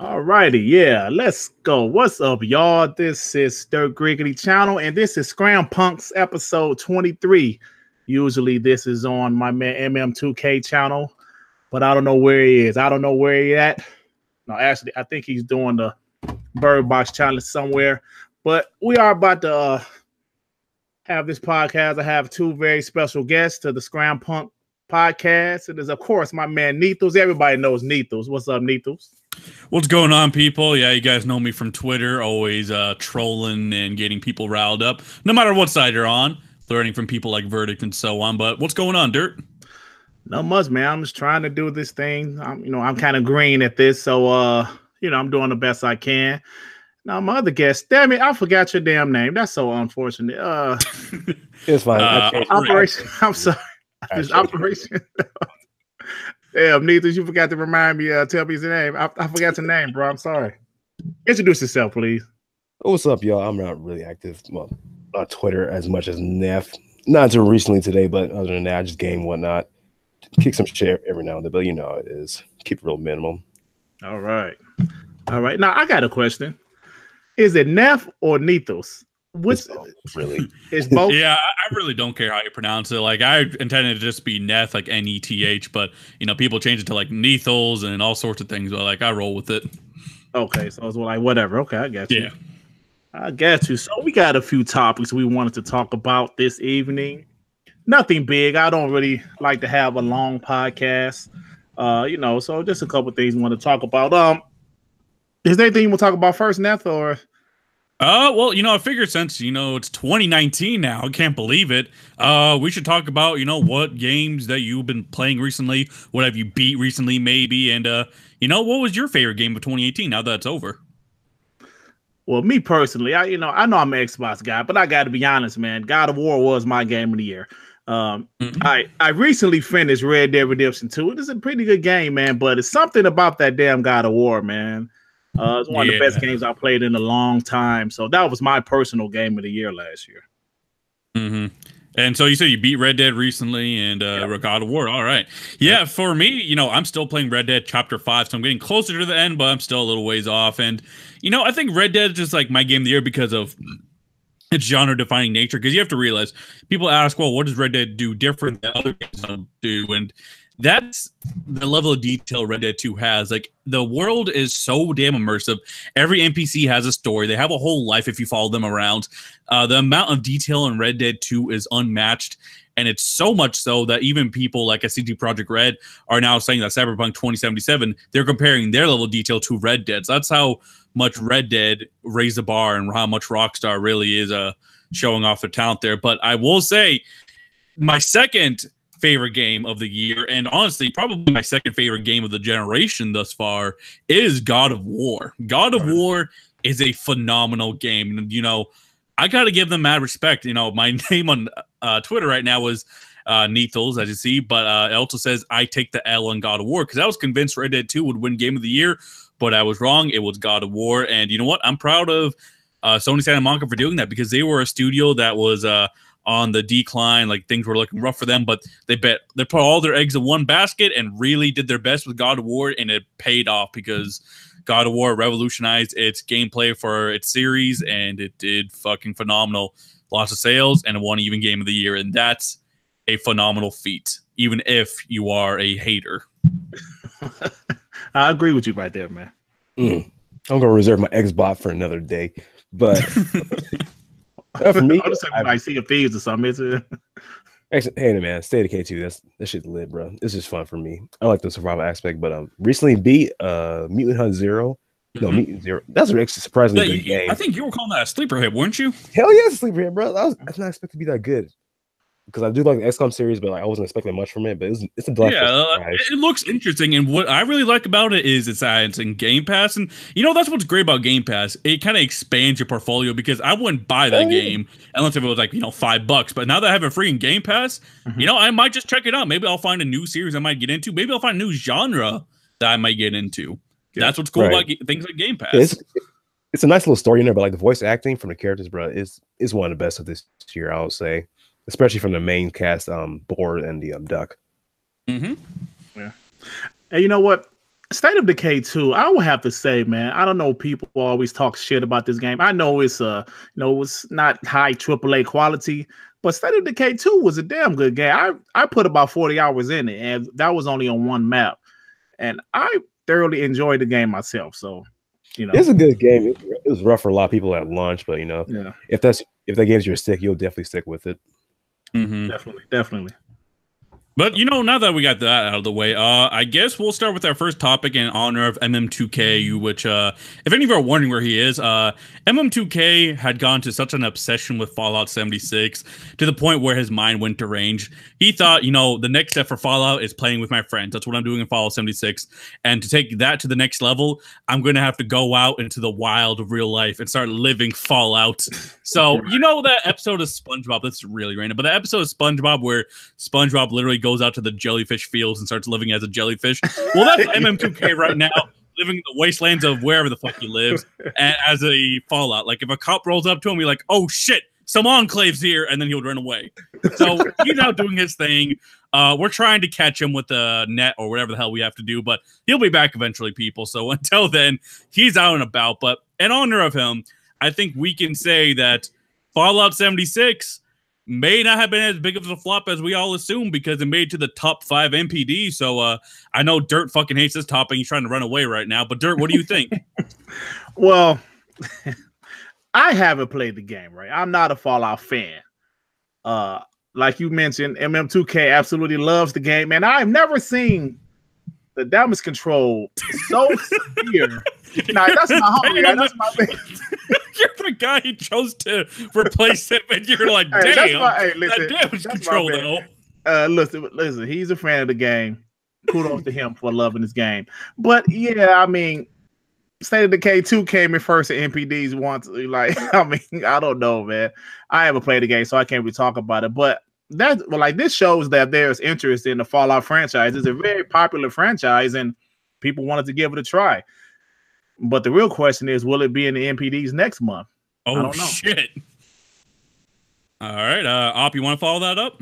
All righty, yeah, let's go. What's up, y'all? This is Dirt Griggity Channel, and this is Scram Punks episode 23. Usually, this is on my man MM2K channel, but I don't know where he is. I don't know where he at. No, actually, I think he's doing the Bird Box Challenge somewhere. But we are about to have this podcast. I have two very special guests to the Scram Punk podcast. It is, of course, my man Nethos. Everybody knows Nethos. What's up, Nethos? What's going on, people? Yeah, you guys know me from Twitter, always trolling and getting people riled up, no matter what side you're on, learning from people like Verdict and so on. But what's going on, Dirt? Not much, man. I'm just trying to do this thing. I'm kind of green at this, so I'm doing the best I can. Now, my other guest, damn it, I forgot your damn name. That's so unfortunate. It's fine. Operation. I'm sorry. It's Operation. Damn, Nethos, you forgot to remind me. Tell me his name. I forgot your name, bro. I'm sorry. Introduce yourself, please. What's up, y'all? I'm not really active, on Twitter as much as Neff. Not until recently today, but other than that, I just game whatnot. Kick some shit every now and then, but you know how it is. Keep it real minimum. All right. Now, I got a question. Is it Neff or Nethos? What's really? It's both. Yeah, I really don't care how you pronounce it. Like, I intended to just be Neth, like Neth, but people change it to like Nethos and all sorts of things. But like, I roll with it. Okay, so it's like whatever. Okay, I got you. Yeah, I got you. So we got a few topics we wanted to talk about this evening. Nothing big. I don't really like to have a long podcast. So just a couple things we want to talk about. Is there anything you want to talk about first, Neth, or? Well, I figured since, it's 2019 now, I can't believe it. We should talk about, what games that you've been playing recently, what have you beat recently, maybe, and, what was your favorite game of 2018 now that it's over? Well, me personally, I know I'm an Xbox guy, but I got to be honest, man. God of War was my game of the year. I recently finished Red Dead Redemption 2. It is a pretty good game, man, but it's something about that damn God of War, man. It's one of the best games I played in a long time. So that was my personal game of the year last year. Mm-hmm. And so you said you beat Red Dead recently and God of War. All right. Yeah, for me, I'm still playing Red Dead Chapter 5, so I'm getting closer to the end, but I'm still a little ways off. And, I think Red Dead is just like my game of the year because of its genre-defining nature. Because you have to realize, people ask, well, what does Red Dead do different than other games do? And that's the level of detail Red Dead 2 has. Like, the world is so damn immersive. Every NPC has a story. They have a whole life if you follow them around. The amount of detail in Red Dead 2 is unmatched. And it's so much so that even people like at CD Projekt Red are now saying that Cyberpunk 2077, they're comparing their level of detail to Red Dead. So that's how much Red Dead raised the bar and how much Rockstar really is showing off their talent there. But I will say, my second favorite game of the year, and honestly probably my second favorite game of the generation thus far, is God of War. God of War is a phenomenal game, and I gotta give them mad respect. My name on Twitter right now is Nethos, as you see, but it also says I take the L on God of War, because I was convinced Red Dead 2 would win game of the year, but I was wrong. It was God of War. And you know what, I'm proud of Sony Santa Monica for doing that, because they were a studio that was on the decline. Like, things were looking rough for them, but they put all their eggs in one basket and really did their best with God of War, and it paid off, because God of War revolutionized its gameplay for its series, and it did fucking phenomenal. Lots of sales, and it won even game of the year, and that's a phenomenal feat, even if you are a hater. I agree with you right there, man. I'm gonna reserve my Xbox for another day, but for me, I'll just have like Sea of Thieves or something. Actually, hey man, State of K2, that shit's lit, bro. It's just fun for me. I like the survival aspect, but recently beat Mutant Hunt Zero. No, Mutant Zero. That's an actually surprisingly good game. I think you were calling that a sleeper hit, weren't you? Hell yeah, it's a sleeper hit, bro. I did not expect to be that good, because I do like the XCOM series, but like, I wasn't expecting much from it. But it's a delightful surprise. It looks interesting, and what I really like about it is it's in Game Pass, and that's what's great about Game Pass. It kind of expands your portfolio, because I wouldn't buy that game unless if it was like $5. But now that I have it free in Game Pass, I might just check it out. Maybe I'll find a new series I might get into. Maybe I'll find a new genre that I might get into. Yeah. That's what's cool about things like Game Pass. It's a nice little story in there, but like the voice acting from the characters, bro, is one of the best of this year, I would say. Especially from the main cast, Board and the Duck. Yeah. And you know what? State of Decay 2, I would have to say, man, I don't know. People always talk shit about this game. I know it's it's not high AAA quality, but State of Decay 2 was a damn good game. I put about 40 hours in it, and that was only on one map, and I thoroughly enjoyed the game myself. So, it's a good game. It was rough for a lot of people at launch, but yeah, if that game's your stick, you'll definitely stick with it. Definitely. But, now that we got that out of the way, I guess we'll start with our first topic in honor of MM2K, which, if any of you are wondering where he is, MM2K had gone to such an obsession with Fallout 76 to the point where his mind went deranged. He thought, the next step for Fallout is playing with my friends. That's what I'm doing in Fallout 76. And to take that to the next level, I'm going to have to go out into the wild of real life and start living Fallout. So, that episode of SpongeBob, that's really random, but the episode of SpongeBob where SpongeBob literally goes out to the jellyfish fields and starts living as a jellyfish. Well, that's MM2K right now, living in the wastelands of wherever the fuck he lives as a Fallout. Like, if a cop rolls up to him, he's like, oh shit, some enclave's here, and then he would run away. So he's out doing his thing. We're trying to catch him with the net or whatever the hell we have to do, but he'll be back eventually, people. So until then, he's out and about. But in honor of him, I think we can say that Fallout 76 may not have been as big of a flop as we all assume because it made it to the top 5 MPD. So I know Dirt fucking hates this topic. He's trying to run away right now. But Dirt, what do you think? Well, I haven't played the game, right? I'm not a Fallout fan. Like you mentioned, MM2K absolutely loves the game, man. I've never seen the damage control so severe. Nah, that's my homie. Right? That's my man. You're the guy he chose to replace him, and you're like, damn, listen, that damage control, though. Listen, he's a fan of the game. Kudos to him for loving this game. But yeah, I mean, State of Decay 2 came in first at MPDs once. Like, I mean, I don't know, man. I haven't played the game, so I can't really talk about it. But this shows that there's interest in the Fallout franchise. It's a very popular franchise, and people wanted to give it a try. But the real question is, will it be in the MPDs next month? Oh, I don't know. Shit. All right. Op, you want to follow that up?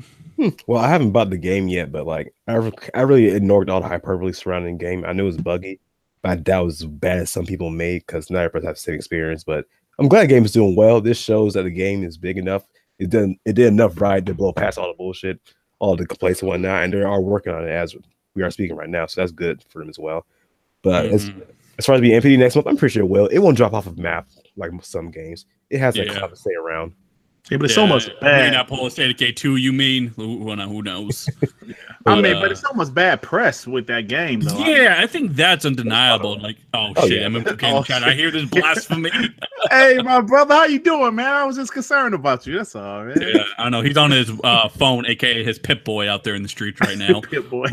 Well, I haven't bought the game yet, but like I really ignored all the hyperbole surrounding the game. I knew it was buggy, but I doubt it was as bad as some people made because not everybody has the same experience. But I'm glad the game is doing well. This shows that the game is big enough. It did enough right to blow past all the bullshit, all the complaints and whatnot, and they are working on it as we are speaking right now. So that's good for them as well. But as far as being MPD next month, I'm pretty sure it will. It won't drop off of map like some games. It has that cloud to stay around. Yeah, but it's so much bad. Maybe not Polar State of K2, you mean? Who knows? But it's so much bad press with that game, though. Yeah, I think that's undeniable. Like, shit, I'm in the chat. I hear this blasphemy. Hey, my brother, how you doing, man? I was just concerned about you. That's all, man. Yeah, I know. He's on his phone, aka his Pip Boy, out there in the streets right now. Pip Boy.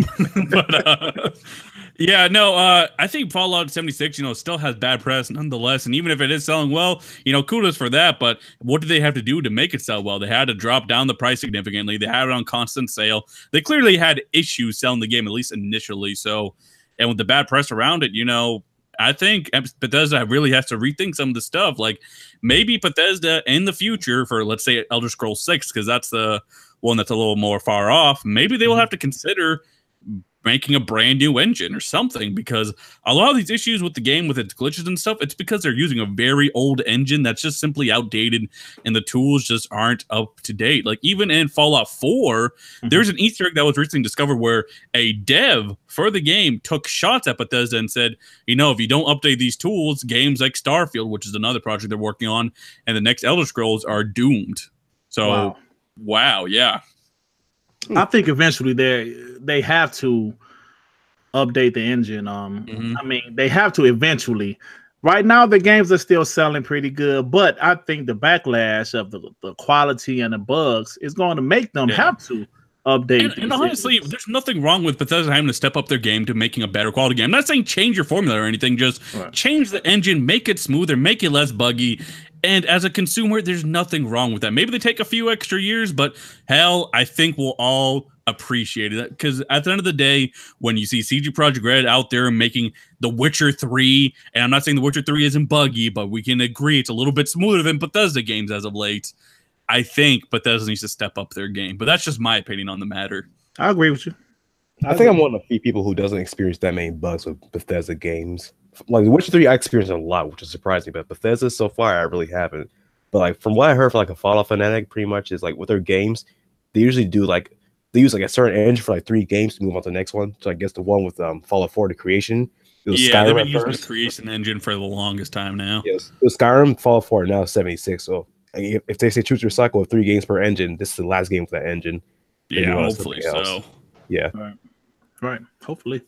But yeah, no, I think Fallout 76, still has bad press nonetheless. And even if it is selling well, kudos for that. But what do they have to do to make it sell well? They had to drop down the price significantly. They had it on constant sale. They clearly had issues selling the game, at least initially. So, and with the bad press around it, I think Bethesda really has to rethink some of the stuff. Like maybe Bethesda in the future for, let's say, Elder Scrolls 6, because that's the one that's a little more far off. Maybe they will have to consider making a brand new engine or something, because a lot of these issues with the game with its glitches and stuff, it's because they're using a very old engine that's just simply outdated and the tools just aren't up to date. Like even in Fallout 4, there's an Easter egg that was recently discovered where a dev for the game took shots at Bethesda and said, if you don't update these tools, games like Starfield, which is another project they're working on, and the next Elder Scrolls are doomed. So, wow yeah. I think eventually they have to update the engine. I mean, they have to eventually. Right now, the games are still selling pretty good, but I think the backlash of the quality and the bugs is going to make them have to update. And honestly, there's nothing wrong with Bethesda having to step up their game to making a better quality game. I'm not saying change your formula or anything, just change the engine, make it smoother, make it less buggy. And as a consumer, there's nothing wrong with that. Maybe they take a few extra years, but hell, I think we'll all appreciate it. Because at the end of the day, when you see CG Projekt Red out there making The Witcher 3, and I'm not saying The Witcher 3 isn't buggy, but we can agree it's a little bit smoother than Bethesda games as of late. I think Bethesda needs to step up their game. But that's just my opinion on the matter. I agree with you. I think I'm one of the few people who doesn't experience that many bugs with Bethesda games. Like The Witcher 3, I experienced a lot, which is surprising. But Bethesda so far, I really haven't. But like from what I heard, for like a Fallout fanatic, pretty much is like with their games, they usually do like they use like a certain engine for like 3 games to move on to the next one. So I guess the one with Fallout 4, the creation, it was yeah, Skyrim they've been at using first. the creation engine for the longest time now. Yes, it was Skyrim, Fallout 4, now 76. So if they say choose to recycle with 3 games per engine, this is the last game with that engine. Yeah, hopefully so. Yeah, right. Hopefully.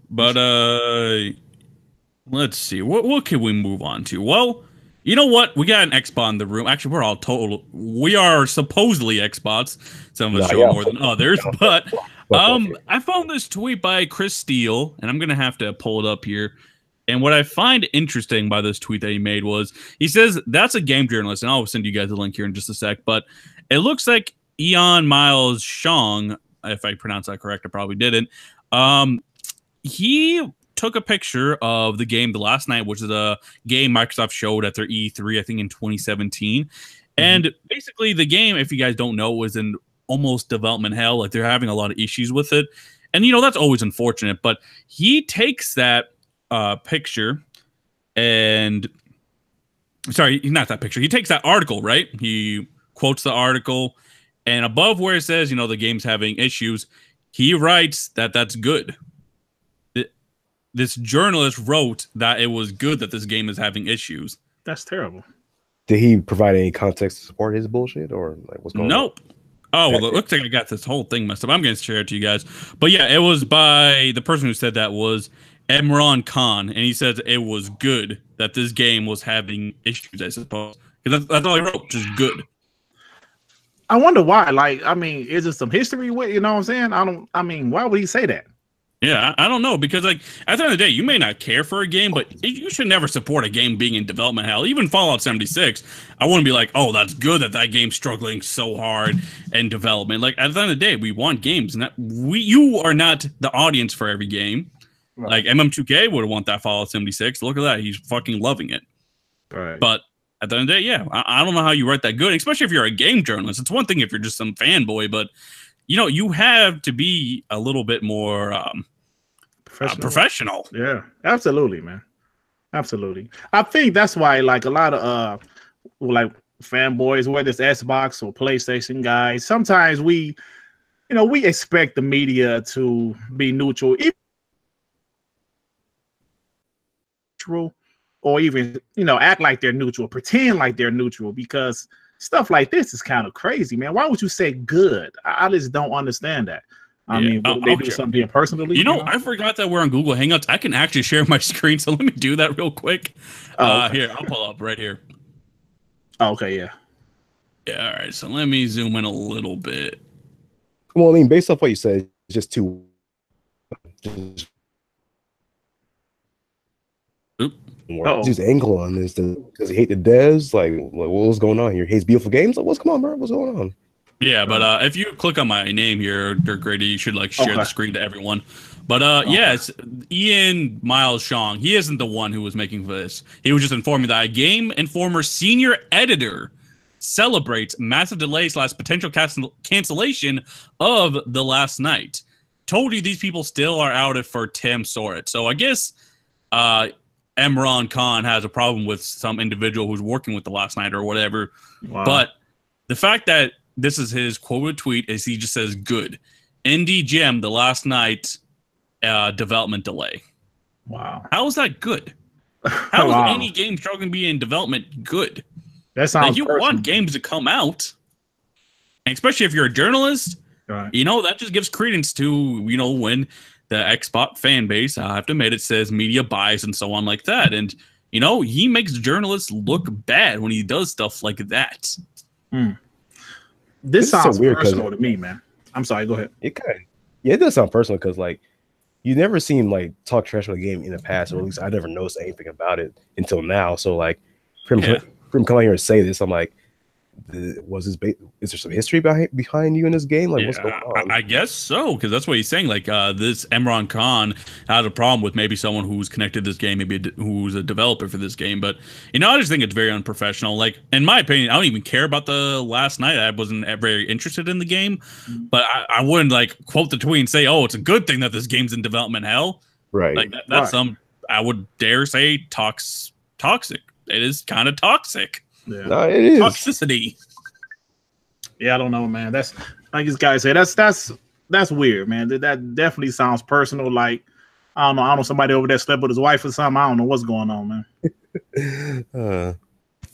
But let's see. What can we move on to? Well, you know what? We got an Xbot in the room. Actually, we're all total. We are supposedly Xbots. Some of us show more than others. But I found this tweet by Chris Steele, and I'm gonna have to pull it up here. And what I find interesting by this tweet that he made was he says that's a game journalist, and I'll send you guys a link here in just a sec. But it looks like Eon Miles Shong, if I pronounced that correct, I probably didn't. He took a picture of the game The Last Night, which is a game Microsoft showed at their E3, I think in 2017. And basically the game, if you guys don't know, was in almost development hell. Like they're having a lot of issues with it. And, you know, that's always unfortunate. But he takes that picture and... Sorry, not that picture. He takes that article, right? He quotes the article. And above where it says, you know, the game's having issues, he writes that that's good. This journalist wrote that it was good that this game is having issues. That's terrible. Did he provide any context to support his bullshit, or like what's going on? Nope. Oh, well, it looks like I got this whole thing messed up. I'm going to share it to you guys. But yeah, it was by the person who said that was Imran Khan, and he says it was good that this game was having issues, I suppose. Because that's all he wrote, just good. I wonder why. Like, I mean, is it some history with, you know what I'm saying? I mean, why would he say that? Yeah, I don't know, because like at the end of the day, you may not care for a game, but you should never support a game being in development hell. Even Fallout 76, I wouldn't be like, oh, that's good that game's struggling so hard in development. Like at the end of the day, we want games, and you are not the audience for every game. Right. Like MM2K would want that Fallout 76. Look at that, he's fucking loving it. Right. But at the end of the day, yeah, I don't know how you write that good, especially if you're a game journalist. It's one thing if you're just some fanboy, but you know, you have to be a little bit more professional. Yeah, absolutely, man. Absolutely. I think that's why, like, a lot of like fanboys, whether it's Xbox or PlayStation guys, sometimes we expect the media to be neutral, or even, you know, act like they're neutral, pretend like they're neutral, because stuff like this is kind of crazy, man. Why would you say good? I just don't understand that. I mean, they do something personally. You know, I forgot that we're on Google Hangouts. I can actually share my screen, so let me do that real quick. Okay. Here, I'll pull up right here. Oh, okay, yeah. Yeah, all right. So let me zoom in a little bit. Well, I mean, based off what you said, it's just too. Just angle on this. Does he hate the devs? Like, what was going on here? He hates beautiful games? Like, what's going on, bro? What's going on? Yeah, but if you click on my name here, Dirk Grady, you should like share the screen to everyone. But yeah, it's Ian Miles Shong. He isn't the one who was making this. He was just informing that a Game Informer senior editor celebrates massive delay / potential cancellation of The Last Night. Told you these people still are out for Tim Sorrett. So I guess Imran Khan has a problem with some individual who's working with The Last Night or whatever. Wow. But the fact that this is his quoted tweet is he just says, good. Indie Gem, The Last Night development delay. Wow. How is that good? How is any game struggling to be in development good? That sounds like you want games to come out, and especially if you're a journalist, right. You know, that just gives credence to, you know, when the Xbox fan base, I have to admit, it says media bias and so on like that. And, you know, he makes journalists look bad when he does stuff like that. This sounds so weird personal to me, man. I'm sorry, go ahead. It does sound personal because, like, you never seen like talk trash on a game in the past, or at least I never noticed anything about it until now. So, like, for him coming here and say this, I'm like, was his is there some history behind you in this game? Like, what's going on? I guess so, because that's what he's saying. Like, this Imran Khan had a problem with maybe someone who's connected to this game, maybe who's a developer for this game. But I just think it's very unprofessional. Like, in my opinion, I don't even care about the last night. I wasn't very interested in the game, but I wouldn't like quote the tweet and say, "Oh, it's a good thing that this game's in development hell." Right. Like that's I would dare say toxic. It is kind of toxic. Yeah. No, it is toxicity. Yeah, I don't know, man. That's like this guy said. That's weird, man. That definitely sounds personal. Like I don't know. Somebody over there slept with his wife or something. I don't know what's going on, man.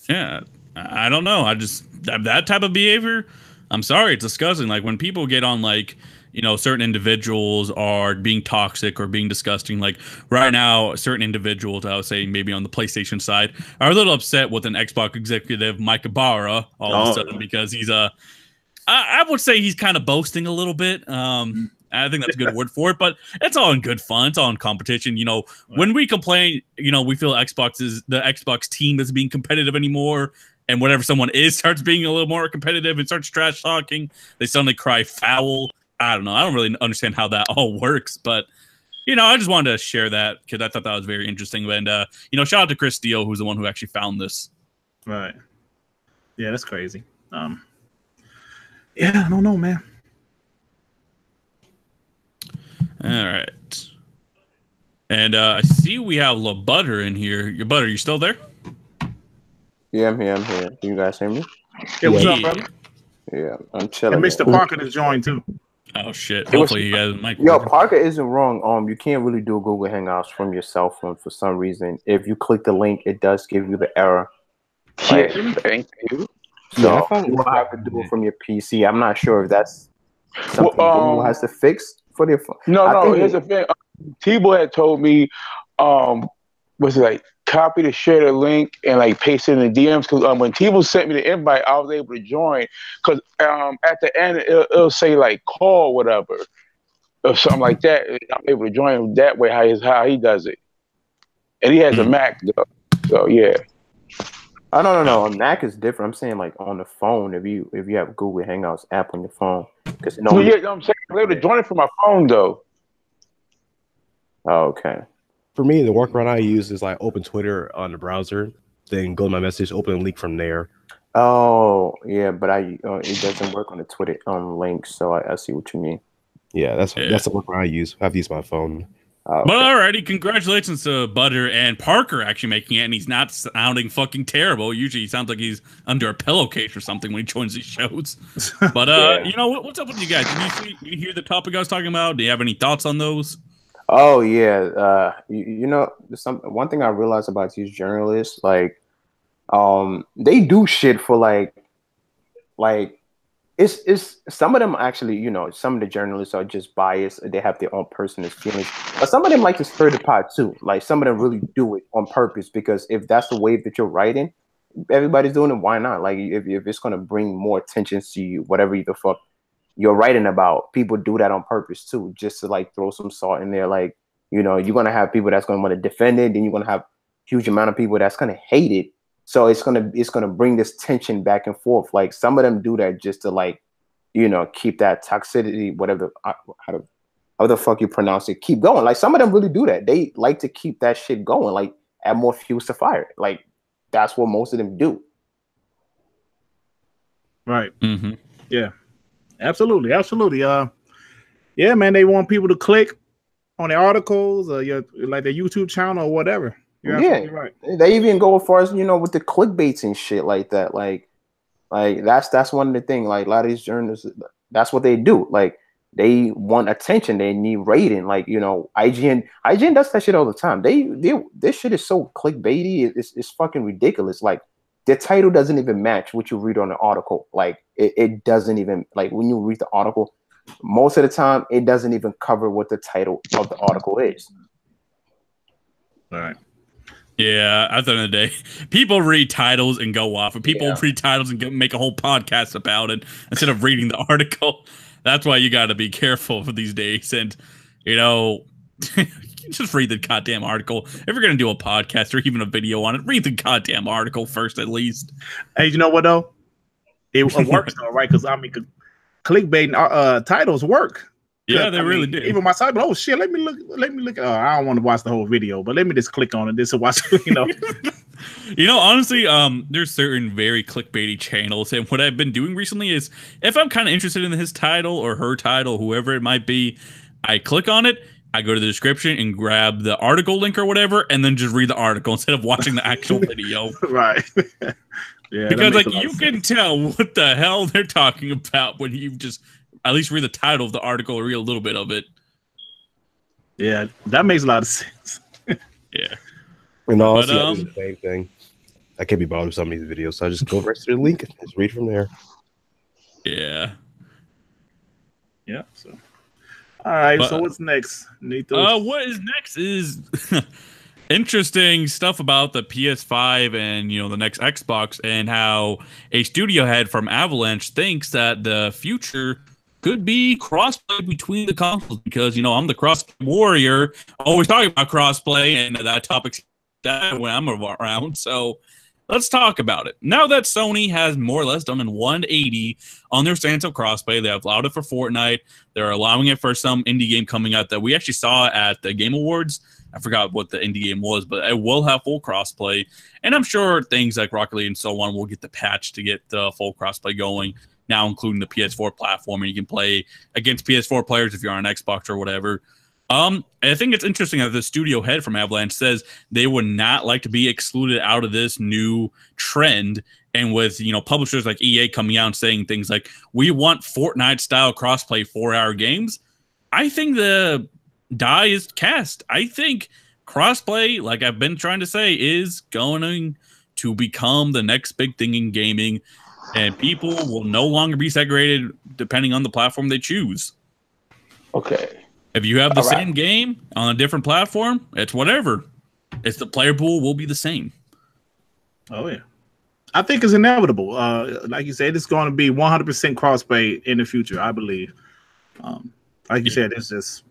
Yeah, I don't know. I just that type of behavior. I'm sorry, it's disgusting. Like when people get on like, certain individuals are being toxic or being disgusting. Like right now, certain individuals, I would say maybe on the PlayStation side, are a little upset with an Xbox executive, Mike Ibarra, all of a sudden because he's I would say he's kind of boasting a little bit. I think that's a good word for it, but it's all in good fun. It's all in competition. When we complain, we feel the Xbox team isn't being competitive anymore. And whenever someone starts being a little more competitive and starts trash talking, they suddenly cry foul. I don't know. I don't really understand how that all works, but I just wanted to share that because I thought that was very interesting. And shout out to Chris Steele, who's the one who actually found this. Right. Yeah, that's crazy. Yeah, I don't know, man. All right. And I see we have LaButter in here. Your Butter, you still there? Yeah, I'm here. Can you guys hear me? Yeah, what's up, brother? Yeah, I'm chilling. And Mr. Parker is joined too. Oh shit! Hopefully you guys might. Yo, Parker isn't wrong. You can't really do Google Hangouts from your cell phone for some reason. If you click the link, it does give you the error. Thank you. So you have to do it from your PC. I'm not sure if that's something Google has to fix for their phone. No. Here's the thing. T-Boy had told me, was it like copy to share the link and like paste it in the DMs? Because when T-Boy sent me the invite, I was able to join. Because at the end it'll say like call whatever or something like that. I'm able to join that way. How he does it, and he has a Mac though. So yeah. Oh, no. On Mac is different. I'm saying like on the phone, if you have Google Hangouts app on your phone, because I'm saying I'm able to join it from my phone though. Oh, okay. For me, the workaround I use is like open Twitter on the browser, then go to my message, open a link from there. Oh yeah, but it doesn't work on the Twitter link, so I see what you mean. Yeah, that's the workaround I use. I've used my phone. Okay. But alrighty, congratulations to Butter and Parker actually making it, and he's not sounding fucking terrible. Usually he sounds like he's under a pillowcase or something when he joins these shows. But what's up with you guys? Did you hear the topic I was talking about? Do you have any thoughts on those? Oh yeah, one thing I realized about these journalists, like, they do shit for like it's some of them actually, some of the journalists are just biased. They have their own personal feelings, but some of them like to stir the pot too. Like some of them really do it on purpose because if that's the wave that you're riding, everybody's doing it. Why not? Like if it's gonna bring more attention to you, whatever the fuck you're writing about, people do that on purpose too, just to like throw some salt in there. Like, you're gonna have people that's gonna want to defend it, then you're gonna have huge amount of people that's gonna hate it. So it's gonna bring this tension back and forth. Like some of them do that just to like, keep that toxicity, whatever how the fuck you pronounce it, keep going. Like some of them really do that. They like to keep that shit going, like add more fuel to fire. Like that's what most of them do. Right. Mm-hmm. Yeah. Absolutely. Yeah, man. They want people to click on the articles or like their YouTube channel or whatever. You're absolutely right. They even go as far as with the clickbaits and shit like that. Like that's one of the things. Like a lot of these journalists, that's what they do. Like they want attention. They need rating. Like IGN does that shit all the time. This shit is so clickbaity. It's fucking ridiculous. Like the title doesn't even match what you read on the article. Like it doesn't even, like when you read the article, most of the time it doesn't even cover what the title of the article is. All right. Yeah, at the end of the day, people read titles and go off, and people read titles and make a whole podcast about it instead of reading the article. That's why you got to be careful for these days, and just read the goddamn article. If you're gonna do a podcast or even a video on it, read the goddamn article first, at least. Hey, you know what though? it works though, right? Because I mean, clickbait titles work. Yeah, they really do. Even myself, oh shit, let me look. I don't want to watch the whole video, but let me just click on it just to watch. Honestly, there's certain very clickbaity channels, and what I've been doing recently is if I'm kind of interested in his title or her title, whoever it might be, I click on it. I go to the description and grab the article link or whatever, and then just read the article instead of watching the actual video. Right. Yeah. Because like you can tell what the hell they're talking about when you just at least read the title of the article or read a little bit of it. Yeah, that makes a lot of sense. Yeah. And honestly, I do the same thing. I can't be bothered with some of these videos, so I just go right to the link and just read from there. Yeah. Yeah. So, all right. So what's next, Nito? What is next is interesting stuff about the PS5 and the next Xbox, and how a studio head from Avalanche thinks that the future could be crossplay between the consoles, because I'm the crossplay warrior, always talking about crossplay, and that topic's that when I'm around. So let's talk about it. Now that Sony has more or less done an 180 on their stance of crossplay, they have allowed it for Fortnite. They're allowing it for some indie game coming out that we actually saw at the Game Awards. I forgot what the indie game was, but it will have full crossplay. And I'm sure things like Rocket League and so on will get the patch to get the full crossplay going, now including the PS4 platform, and you can play against PS4 players if you're on Xbox or whatever. I think it's interesting that the studio head from Avalanche says they would not like to be excluded out of this new trend. And with publishers like EA coming out and saying things like, we want Fortnite style crossplay for our games, I think the die is cast. I think crossplay, like I've been trying to say, is going to become the next big thing in gaming, and people will no longer be segregated depending on the platform they choose. Okay. If you have the same game on a different platform, it's whatever. It's the player pool will be the same. Oh yeah, I think it's inevitable. Like you said, it's going to be 100% crossplay in the future, I believe. Like you said, it's just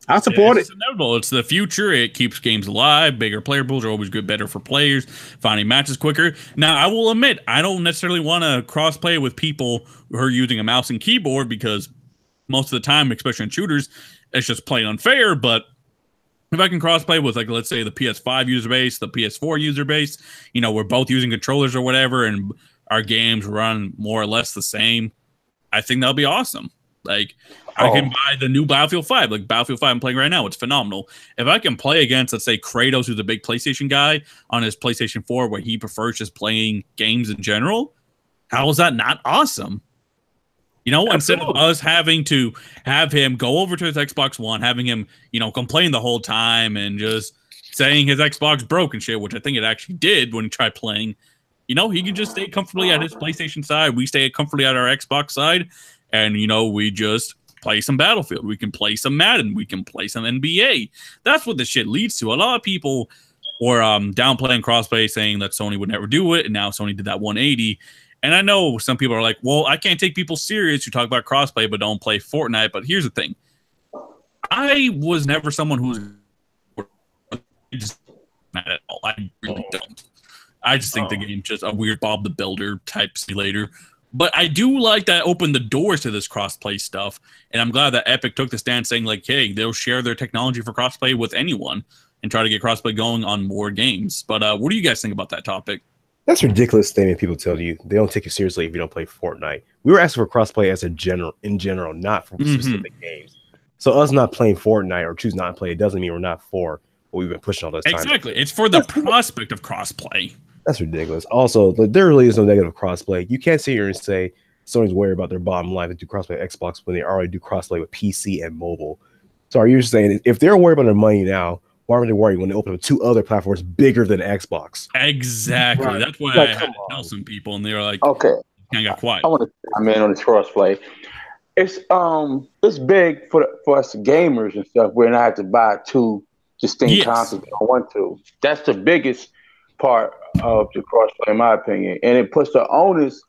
I support it. It's inevitable. It's the future. It keeps games alive. Bigger player pools are always good, better for players. Finding matches quicker. Now, I will admit, I don't necessarily want to cross-play with people who are using a mouse and keyboard, because most of the time, especially in shooters, it's just plain unfair. But if I can cross-play with, like, let's say the PS5 user base, the PS4 user base, we're both using controllers or whatever, and our games run more or less the same, I think that'll be awesome. Like, I can buy the new Battlefield 5. Like, Battlefield 5 I'm playing right now, it's phenomenal. If I can play against, let's say, Kratos, who's a big PlayStation guy, on his PlayStation 4, where he prefers just playing games in general, how is that not awesome? Instead of us having to have him go over to his Xbox One, having him, complain the whole time and just saying his Xbox broke and shit, which I think it actually did when he tried playing, he can just stay comfortably at his PlayStation side. We stay comfortably at our Xbox side. And, we just play some Battlefield. We can play some Madden. We can play some NBA. That's what this shit leads to. A lot of people were downplaying crossplay, saying that Sony would never do it, and now Sony did that 180. And I know some people are like, well, I can't take people serious who talk about crossplay but don't play Fortnite. But here's the thing. I was never someone who's mad at all. I really don't. I just think the game's just a weird Bob the Builder type simulator. But I do like that opened the doors to this crossplay stuff, and I'm glad that Epic took the stand saying, like, hey, they'll share their technology for crossplay with anyone and try to get crossplay going on more games. But what do you guys think about that topic? That's a ridiculous statement. People tell you they don't take you seriously if you don't play Fortnite. We were asking for crossplay as in general, not for specific games. So us not playing Fortnite or choose not to play, it doesn't mean we're not for what we've been pushing all this time. Exactly. It's for the prospect of crossplay. That's ridiculous. Also, there really is no negative crossplay. You can't sit here and say Sony's worried about their bottom line to do crossplay Xbox when they already do crossplay with PC and mobile. So are you saying if they're worried about their money now, why are they worried when they open up 2 other platforms bigger than Xbox? Exactly. Right. That's why I had to tell some people, and they were like, okay, I got quiet. I want to come in on the crossplay. It's big for us gamers and stuff. We're not have to buy 2 distinct consoles. I want to. That's the biggest part of the crossplay, in my opinion, and it puts the onus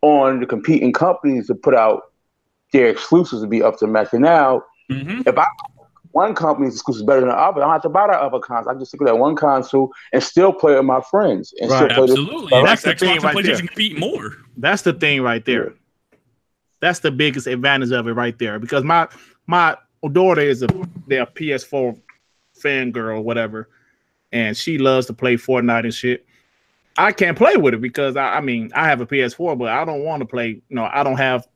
on the competing companies to put out their exclusives to be up to match. And now, if I one company's exclusive better than the other. I don't have to buy that other console. I can just stick with that one console and still play with my friends and still play Absolutely. And that's the Xbox thing and right PlayStation there. compete more. That's the thing right there. Yeah. That's the biggest advantage of it right there. Because my daughter is they're a PS4 fangirl or whatever, and she loves to play Fortnite and shit. I can't play with it because I mean I have a PS4, but I don't want to play. I don't have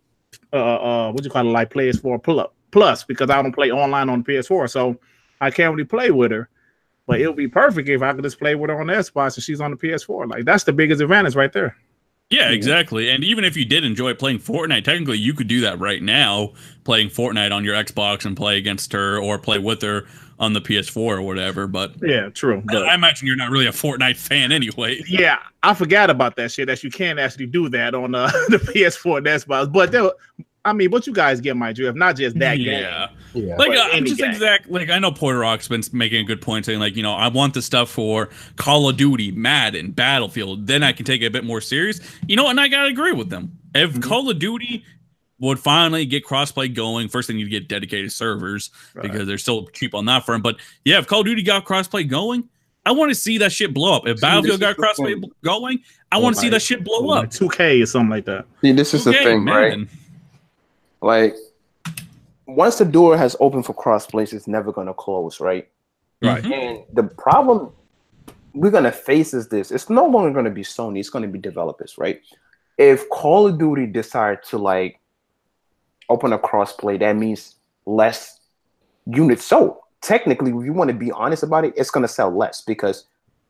what you call it, like PS4 Plus, because I don't play online on the PS4, so I can't really play with her. But it would be perfect if I could just play with her on the Xbox and she's on the PS4. Like that's the biggest advantage right there. Yeah, exactly. And even if you did enjoy playing Fortnite, technically you could do that right now, playing Fortnite on your Xbox and play against her or play with her on the PS4 or whatever. But yeah, true. But I imagine you're not really a Fortnite fan anyway. Yeah, I forgot about that shit, that you can actually do that on the PS4 and Xbox. But I mean, what you guys get my drift, not just that game. Yeah. Like, But I'm any just game. like, I know Porter Rock's been making a good point saying, like, I want the stuff for Call of Duty, Madden, Battlefield. Then I can take it a bit more serious. And I gotta agree with them. If Call of Duty would finally get crossplay going, first they need to get dedicated servers because they're still cheap on that front. But yeah, if Call of Duty got crossplay going, I want to see that shit blow up. If Battlefield got crossplay going, I want to see that shit blow up. 2K or something like that. See, this is the thing, right? Like, once the door has opened for crossplay, it's never going to close, right? Right. And the problem we're going to face is this. It's no longer going to be Sony. It's going to be developers, right? If Call of Duty decide to, like, open a crossplay, that means less units sold. Technically, if you want to be honest about it, it's going to sell less because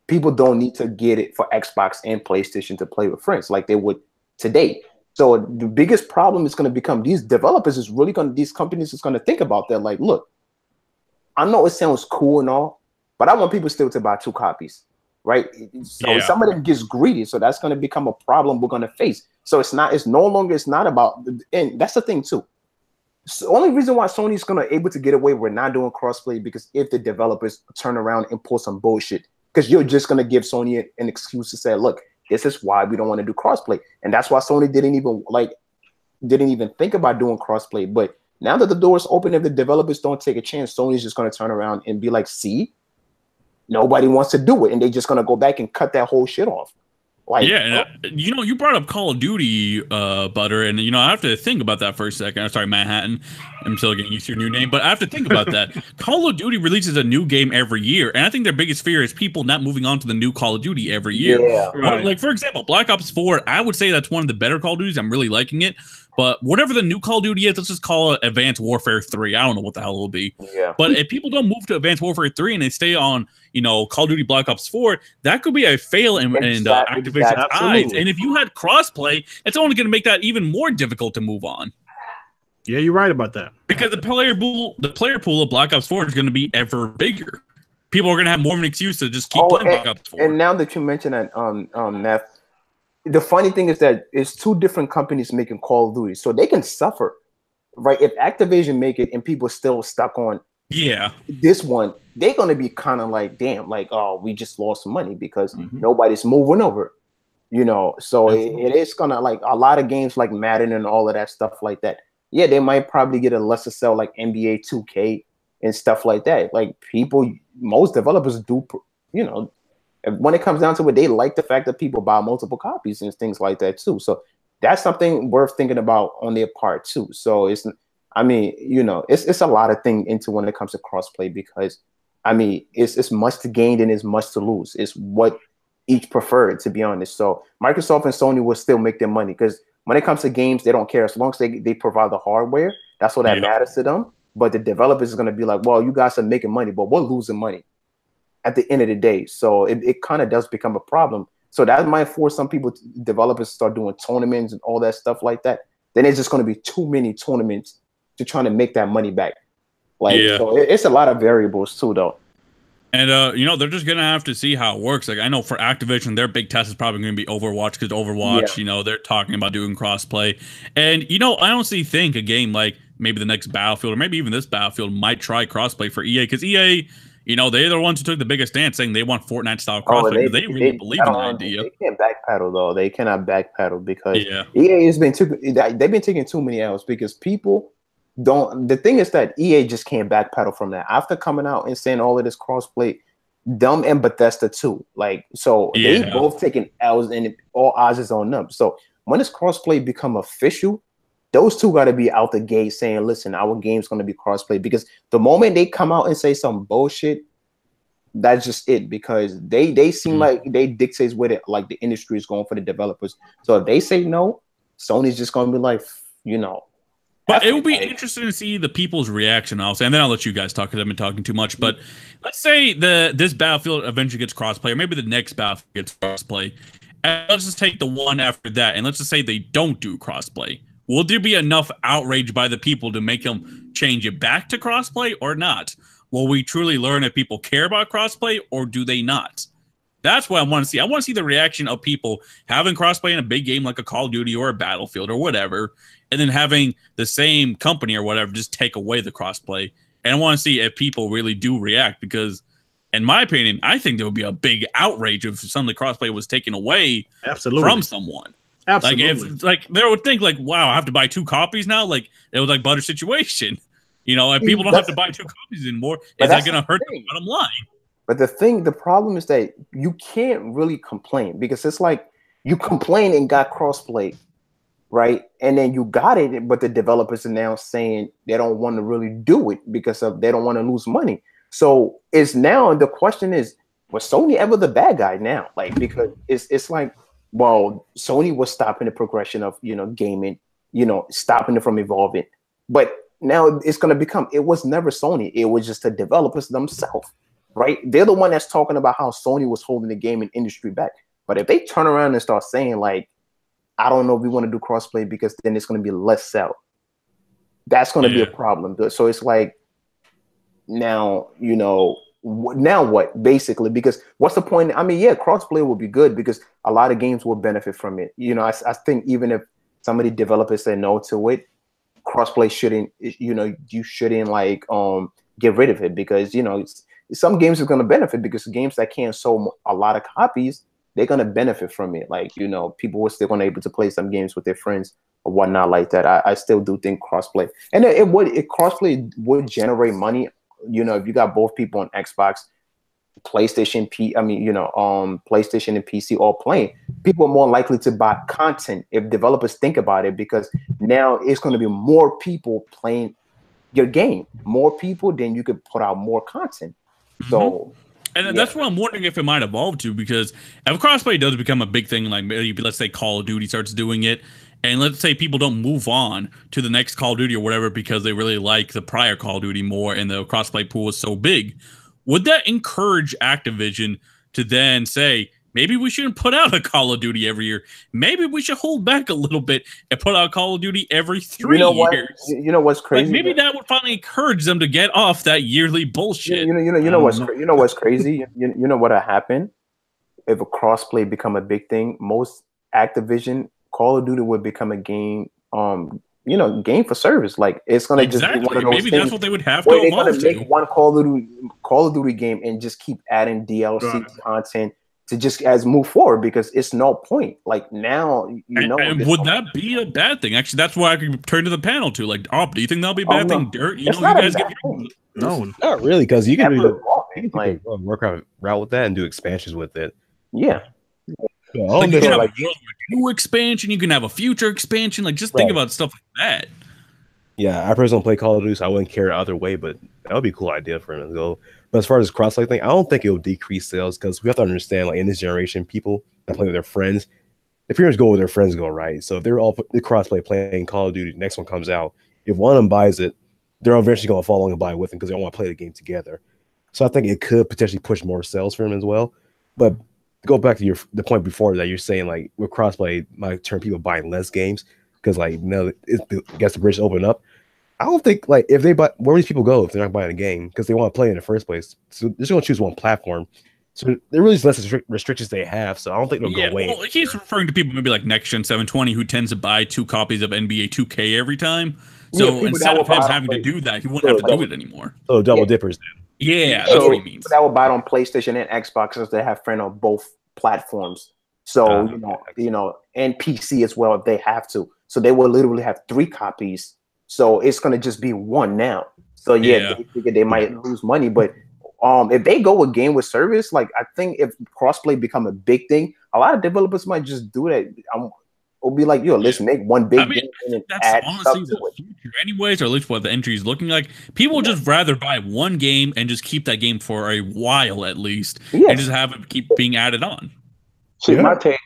people don't need to get it for Xbox and PlayStation to play with friends like they would today. So the biggest problem is going to become these developers these companies is going to think about that. Like, look, I know it sounds cool and all, but I want people still to buy 2 copies, right? So some of them gets greedy. So that's going to become a problem we're going to face. So it's not about, and that's the thing too. So the only reason why Sony's going to able to get away with not doing crossplay because if the developers turn around and pull some bullshit, because you're just going to give Sony an excuse to say, look, this is why we don't want to do crossplay. And that's why Sony didn't even think about doing crossplay. But now that the door is open, if the developers don't take a chance, Sony's just going to turn around and be like, see, nobody wants to do it. And they're just going to go back and cut that whole shit off. Like, yeah, you brought up Call of Duty, Butter, and I have to think about that for a second. I'm sorry, Manhattan. I'm still getting used to your new name, but I have to think about that. Call of Duty releases a new game every year, and I think their biggest fear is people not moving on to the new Call of Duty every year. Yeah, right. Like, for example, Black Ops 4, I would say that's one of the better Call of Duties. I'm really liking it. But whatever the new Call of Duty is, let's just call it Advanced Warfare 3. I don't know what the hell it'll be. Yeah. But if people don't move to Advanced Warfare 3 and they stay on, Call of Duty Black Ops 4, that could be a fail in Activision's eyes. And if you had crossplay, it's only going to make that even more difficult to move on. Yeah, you're right about that. Because the player pool of Black Ops 4 is going to be ever bigger. People are going to have more of an excuse to just keep playing Black Ops 4. And now that you mention that, Neff, the funny thing is that it's 2 different companies making Call of Duty, so they can suffer, right? If Activision make it and people still stuck on this one, they're going to be kind of like, damn, like, oh, we just lost some money because nobody's moving over, So it is going to, like, a lot of games like Madden and all of that stuff like that. Yeah, they might probably get a lesser sell like NBA 2K and stuff like that. Like, most developers do, when it comes down to it, they like the fact that people buy multiple copies and things like that too. So that's something worth thinking about on their part too. So it's a lot of things into when it comes to crossplay because it's much to gain and it's much to lose. It's what each preferred, to be honest. So Microsoft and Sony will still make their money because when it comes to games, they don't care as long as they provide the hardware. That's what that matters to them. But the developers are going to be like, well, you guys are making money, but we're losing money at the end of the day. So it kind of does become a problem. So that might force some developers to start doing tournaments and all that stuff like that. Then it's just going to be too many tournaments to try to make that money back. So it's a lot of variables too, though. And, they're just going to have to see how it works. Like, I know for Activision, their big test is probably going to be Overwatch because Overwatch, they're talking about doing crossplay. And, I honestly think a game like maybe the next Battlefield or maybe even this Battlefield might try crossplay for EA because EA, they're the ones who took the biggest stance saying they want Fortnite-style crossplay. They really believe in the idea. They can't backpedal, though. They cannot backpedal because EA they've been taking too many L's because people The thing is that EA just can't backpedal from that after coming out and saying all of this crossplay. Them and Bethesda too, like so they both taking L's and all odds is on them. So when this crossplay become official, those two got to be out the gate saying, "Listen, our game's going to be crossplay." Because the moment they come out and say some bullshit, that's just it. Because they seem like they dictate what it like the industry is going for the developers. So if they say no, Sony's just going to be like, you know. But it would be interesting to see the people's reaction also, and then I'll let you guys talk because I've been talking too much. But let's say this Battlefield eventually gets crossplay, or maybe the next Battlefield gets crossplay. And let's just take the one after that, and let's just say they don't do crossplay. Will there be enough outrage by the people to make them change it back to crossplay or not? Will we truly learn if people care about crossplay or do they not? That's what I want to see. I want to see the reaction of people having crossplay in a big game like a Call of Duty or a Battlefield or whatever, and then having the same company or whatever just take away the crossplay. And I want to see if people really do react because, in my opinion, I think there would be a big outrage if some of the crossplay was taken away from someone. Absolutely. Like they would think like, wow, I have to buy 2 copies now. Like it was like butter situation, you know. And people don't have to buy 2 copies anymore. Is that going to hurt the bottom line? But the problem is that you can't really complain because it's like you complain and got crossplay, right? And then you got it, but the developers are now saying they don't want to really do it because they don't want to lose money. So it's now the question is, was Sony ever the bad guy now? Like because it's like, well, Sony was stopping the progression of gaming, stopping it from evolving, but now it's going to become it was never Sony. It was just the developers themselves. Right, they're the one that's talking about how Sony was holding the gaming industry back. But if they turn around and start saying like, "I don't know if we want to do crossplay because then it's going to be less sell," that's going to be a problem. So it's like, now now what basically? Because what's the point? I mean, yeah, crossplay will be good because a lot of games will benefit from it. I think even if somebody developers say no to it, crossplay shouldn't. You shouldn't like get rid of it because some games are going to benefit because games that can't sell a lot of copies, they're going to benefit from it. Like, people were still going to be able to play some games with their friends or whatnot like that. I still do think crossplay, and crossplay would generate money. If you got both people on Xbox, PlayStation, PlayStation and PC all playing, people are more likely to buy content if developers think about it because now it's going to be more people playing your game, more people, then you could put out more content. So, and that's what I'm wondering if it might evolve to, because if crossplay does become a big thing, like maybe let's say Call of Duty starts doing it, and let's say people don't move on to the next Call of Duty or whatever because they really like the prior Call of Duty more and the crossplay pool is so big, would that encourage Activision to then say, maybe we shouldn't put out a Call of Duty every year. Maybe we should hold back a little bit and put out Call of Duty every 3 years. You know what's crazy? Like maybe that would finally encourage them to get off that yearly bullshit. You know what's crazy? You know what would happen if a crossplay become a big thing? Most Activision Call of Duty would become a game. Game for service. Like it's gonna just be one of those maybe things that's what they would have to evolve to. They're gonna make one Call of Duty game and just keep adding DLC content to just as move forward because it's no point. Like now, and would that be a bad thing? Actually, that's why I could turn to the panel to like, do you think that'll be a bad thing? Dirt, you guys get no, not really, because you can work out route with that and do expansions with it. Yeah. You can have a new expansion. You can have a future expansion. Like, just think about stuff like that. Yeah, I personally don't play Call of Duty, so I wouldn't care either way. But that would be a cool idea for him to go. But as far as crossplay thing, I don't think it will decrease sales because we have to understand, like in this generation, people that play with their friends, they pretty much go with their friends go, right? So if they're all the crossplay playing Call of Duty, the next one comes out. If one of them buys it, they're eventually going to follow and buy it with them because they want to play the game together. So I think it could potentially push more sales for him as well. But go back to the point before that, you're saying like with crossplay might turn people buying less games because like I guess the bridge open up. I don't think like if they buy, where do these people go if they're not buying a game because they want to play in the first place? So they're just going to choose one platform. So there really is less restrictions they have. So I don't think they'll go away. Well, he's referring to people maybe like Next Gen 720 who tends to buy 2 copies of NBA 2K every time. So instead of him having to do that, he wouldn't have to do it anymore. So double dippers then. Yeah, that's what he means. That would buy it on PlayStation and Xbox because they have friend on both platforms. So and PC as well if they have to. So they will literally have 3 copies So it's gonna just be one now. So yeah. They figure they might lose money, but if they go a game with service, like I think if crossplay become a big thing, a lot of developers might just do that. It'll be like, yo, let's make one big game and that's add honestly stuff to the it. future anyways, or at least what the entry is looking like. People would just rather buy one game and just keep that game for a while at least, and just have it keep being added on. See, my take,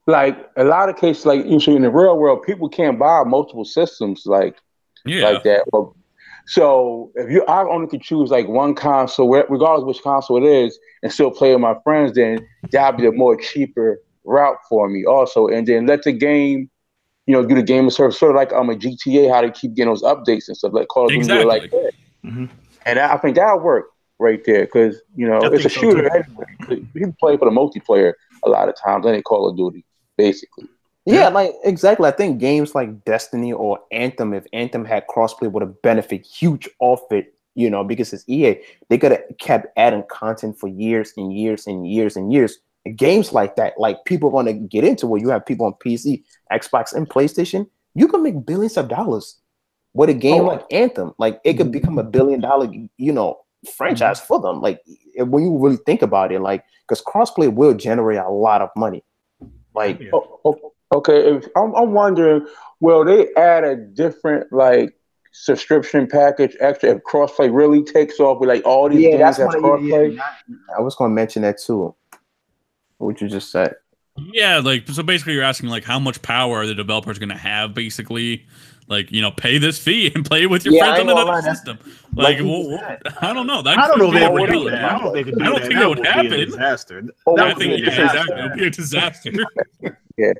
like a lot of cases, like usually in the real world, people can't buy multiple systems like that. But, so if I only could choose like one console, regardless of which console it is, and still play with my friends, then that'd be a more cheaper route for me also. And then let the game, do the game of service, sort of like a GTA, how they keep getting those updates and stuff like Call of Duty like that. Mm-hmm. And I think that'll work right there because it's a shooter anyway. You can play for the multiplayer a lot of times, and they Call of Duty basically. Yeah, like exactly. I think games like Destiny or Anthem, if Anthem had crossplay, would have benefited huge off it. Because it's EA, they could have kept adding content for years and years and years and years. Games like that, like people are going to get into where you have people on PC, Xbox, and PlayStation. You can make billions of dollars with a game like Anthem. Like it could become $1 billion, franchise for them. Like when you really think about it, like because crossplay will generate a lot of money. Like, okay, I'm wondering, will they add a different like subscription package extra if crossplay really takes off with like all these games that's crossplay? I was going to mention that too. What you just said. Yeah, like so basically you're asking like how much power are the developers going to have basically, like pay this fee and play with your friends on another system. Like I don't know. I don't know if they would do that. I don't think that would happen. A disaster. I think exactly. It would be a disaster. Yeah.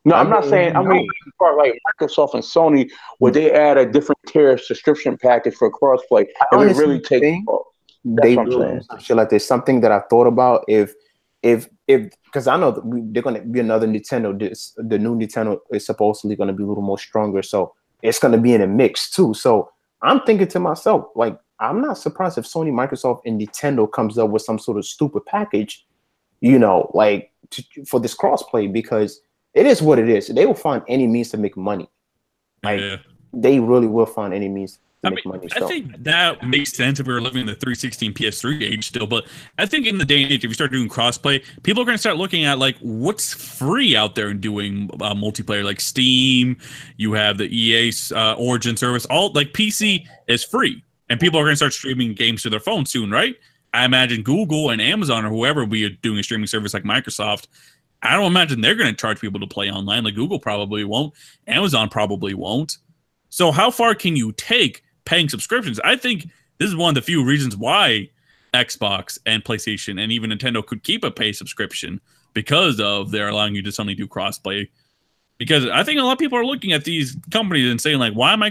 No, I'm not saying. I mean, like Microsoft and Sony, would they add a different tier subscription package for crossplay? If it really takes off. They do shit like this. Something that I thought about if because I know they're going to be another Nintendo. The new Nintendo is supposedly going to be a little more stronger, so it's going to be in a mix too. So I'm thinking to myself, like, I'm not surprised if Sony, Microsoft, and Nintendo comes up with some sort of stupid package, like for this crossplay, because it is what it is. They will find any means to make money. Like they really will find any means. I think that makes sense if we were living in the 360 and PS3 age still, but I think in the day and age, if you start doing crossplay, people are going to start looking at like what's free out there and doing multiplayer, like Steam. You have the EA Origin service. All like PC is free, and people are going to start streaming games to their phone soon, right? I imagine Google and Amazon or whoever will be doing a streaming service like Microsoft. I don't imagine they're going to charge people to play online. Like Google probably won't. Amazon probably won't. So how far can you take paying subscriptions? I think this is one of the few reasons why Xbox and PlayStation and even Nintendo could keep a pay subscription, because of they're allowing you to suddenly do crossplay. Because I think a lot of people are looking at these companies and saying like, why am I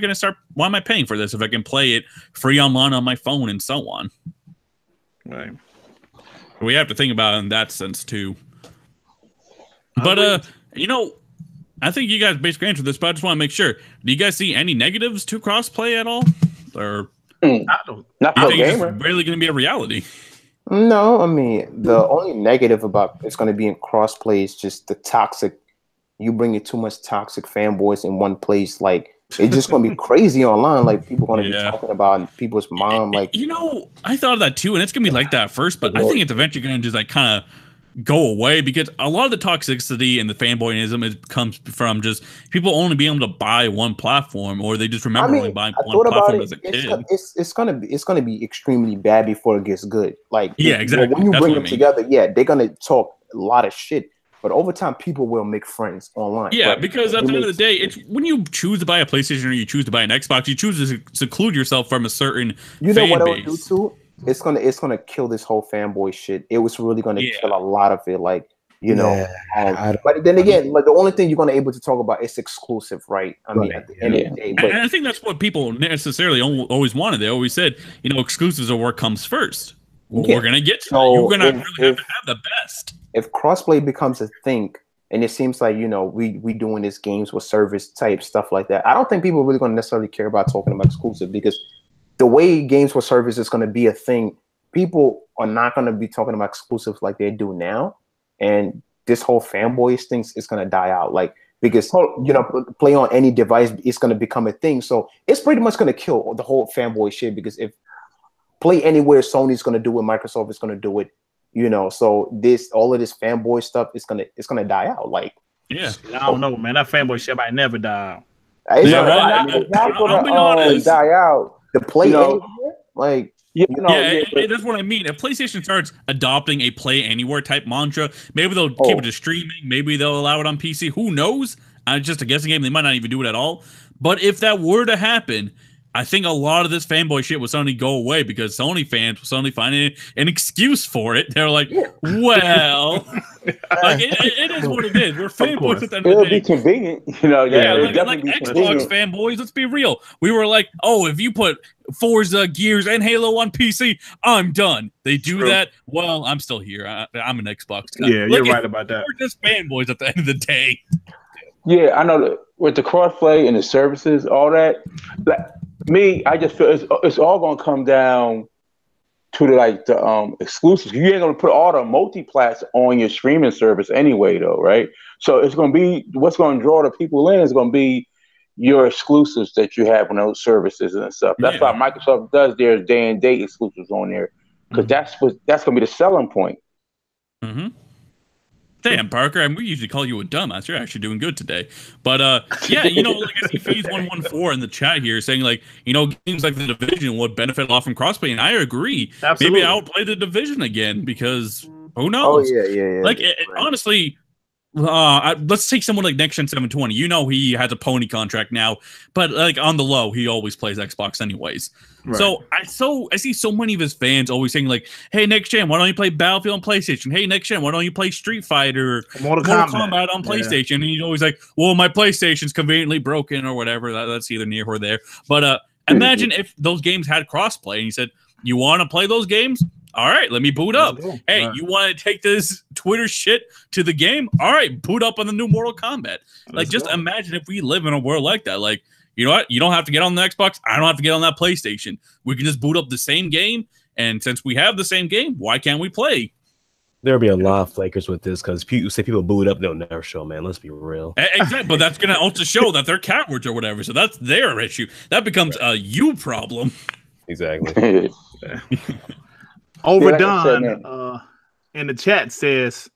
paying for this if I can play it free online on my phone and so on? Right. We have to think about it in that sense too. But I think you guys basically answered this, but I just want to make sure. Do you guys see any negatives to crossplay at all? Or not for a gamer. It's really going to be a reality? No, I mean, the only negative about it's going to be in crossplay is just the toxic. You bring in too much toxic fanboys in one place. Like, it's just going to be crazy online. Like, people are going to be talking about people's mom. Like, I thought of that too, and it's going to be like that at first, but I think it's eventually going to just like kind of go away, because a lot of the toxicity and the fanboyism comes from just people only being able to buy one platform, or they just remember only buying one platform as a kid. It's gonna be extremely bad before it gets good. Like exactly. When you bring them together, they're gonna talk a lot of shit. But over time, people will make friends online. Yeah, because at the end of the day, it's when you choose to buy a PlayStation or you choose to buy an Xbox, you choose to seclude yourself from a certain fan base. It would do too? It's gonna kill this whole fanboy shit. It was really gonna kill a lot of it, like but then again, like the only thing you're gonna able to talk about is exclusive, right? I mean, at the end of the day, and I think that's what people necessarily always wanted. They always said, exclusives are what comes first. We're gonna get to that. You're gonna really have to have the best. If crossplay becomes a thing, and it seems like we doing this games with service type stuff like that, I don't think people are really gonna necessarily care about talking about exclusive, because the way games with service is going to be a thing, people are not going to be talking about exclusives like they do now. And this whole fanboys thing is going to die out. Like, because play on any device is going to become a thing. So it's pretty much going to kill the whole fanboy shit, because if play anywhere, Sony's going to do it, Microsoft is going to do it, so all of this fanboy stuff is going to die out. Like, yeah, I don't know, man, that fanboy shit might never die out. It's not going to die out. The play anywhere, like, that's what I mean. If PlayStation starts adopting a play anywhere type mantra, maybe they'll keep it to streaming. Maybe they'll allow it on PC. Who knows? It's just a guessing game. They might not even do it at all. But if that were to happen, I think a lot of this fanboy shit will suddenly go away, because Sony fans will suddenly find an excuse for it. They're like, well, like it is what it is. We're fanboys at the end of the day. It'll be convenient, like Xbox fanboys, let's be real. We were like, oh, if you put Forza, Gears, and Halo on PC, I'm done. They do that. Well, I'm still here. I'm an Xbox guy. Yeah, you're right about that. We're just fanboys at the end of the day. Yeah, I know that with the crossplay and the services, all that. I just feel it's all gonna come down to the exclusives. You ain't gonna put all the multiplats on your streaming service anyway, though, right? So it's gonna be what's gonna draw the people in is gonna be your exclusives that you have on those services and stuff. That's why Microsoft does their day and date exclusives on there, because that's gonna be the selling point. Mm-hmm. Damn, Parker, I mean, we usually call you a dumbass. You're actually doing good today. But, yeah, like I see Phase114 in the chat here saying, like, games like The Division would benefit a lot from crossplay, and I agree. Absolutely. Maybe I'll play The Division again, because who knows? Oh, yeah. Like, honestly, let's take someone like Next Gen 720. He has a pony contract now, but, like, on the low, he always plays Xbox anyways. Right. So I see so many of his fans always saying, like, hey, Next Gen, why don't you play Battlefield on PlayStation? Hey, Next Gen, why don't you play Street Fighter or Mortal Kombat on PlayStation? And he's always like, well, my PlayStation's conveniently broken or whatever. That's either near or there. But imagine if those games had crossplay and you said, you want to play those games? All right, let me boot up. Hey, you want to take this Twitter shit to the game? All right, boot up on the new Mortal Kombat. Like, just imagine if we live in a world like that. Like, you know what? You don't have to get on the Xbox. I don't have to get on that PlayStation. We can just boot up the same game. And since we have the same game, why can't we play? There'll be a lot of flakers with this, because people boot up, they'll never show, man. Let's be real. Exactly. But that's going to also show that they're cowards or whatever. So that's their issue. That becomes a you problem. Exactly. Overdone in the chat says,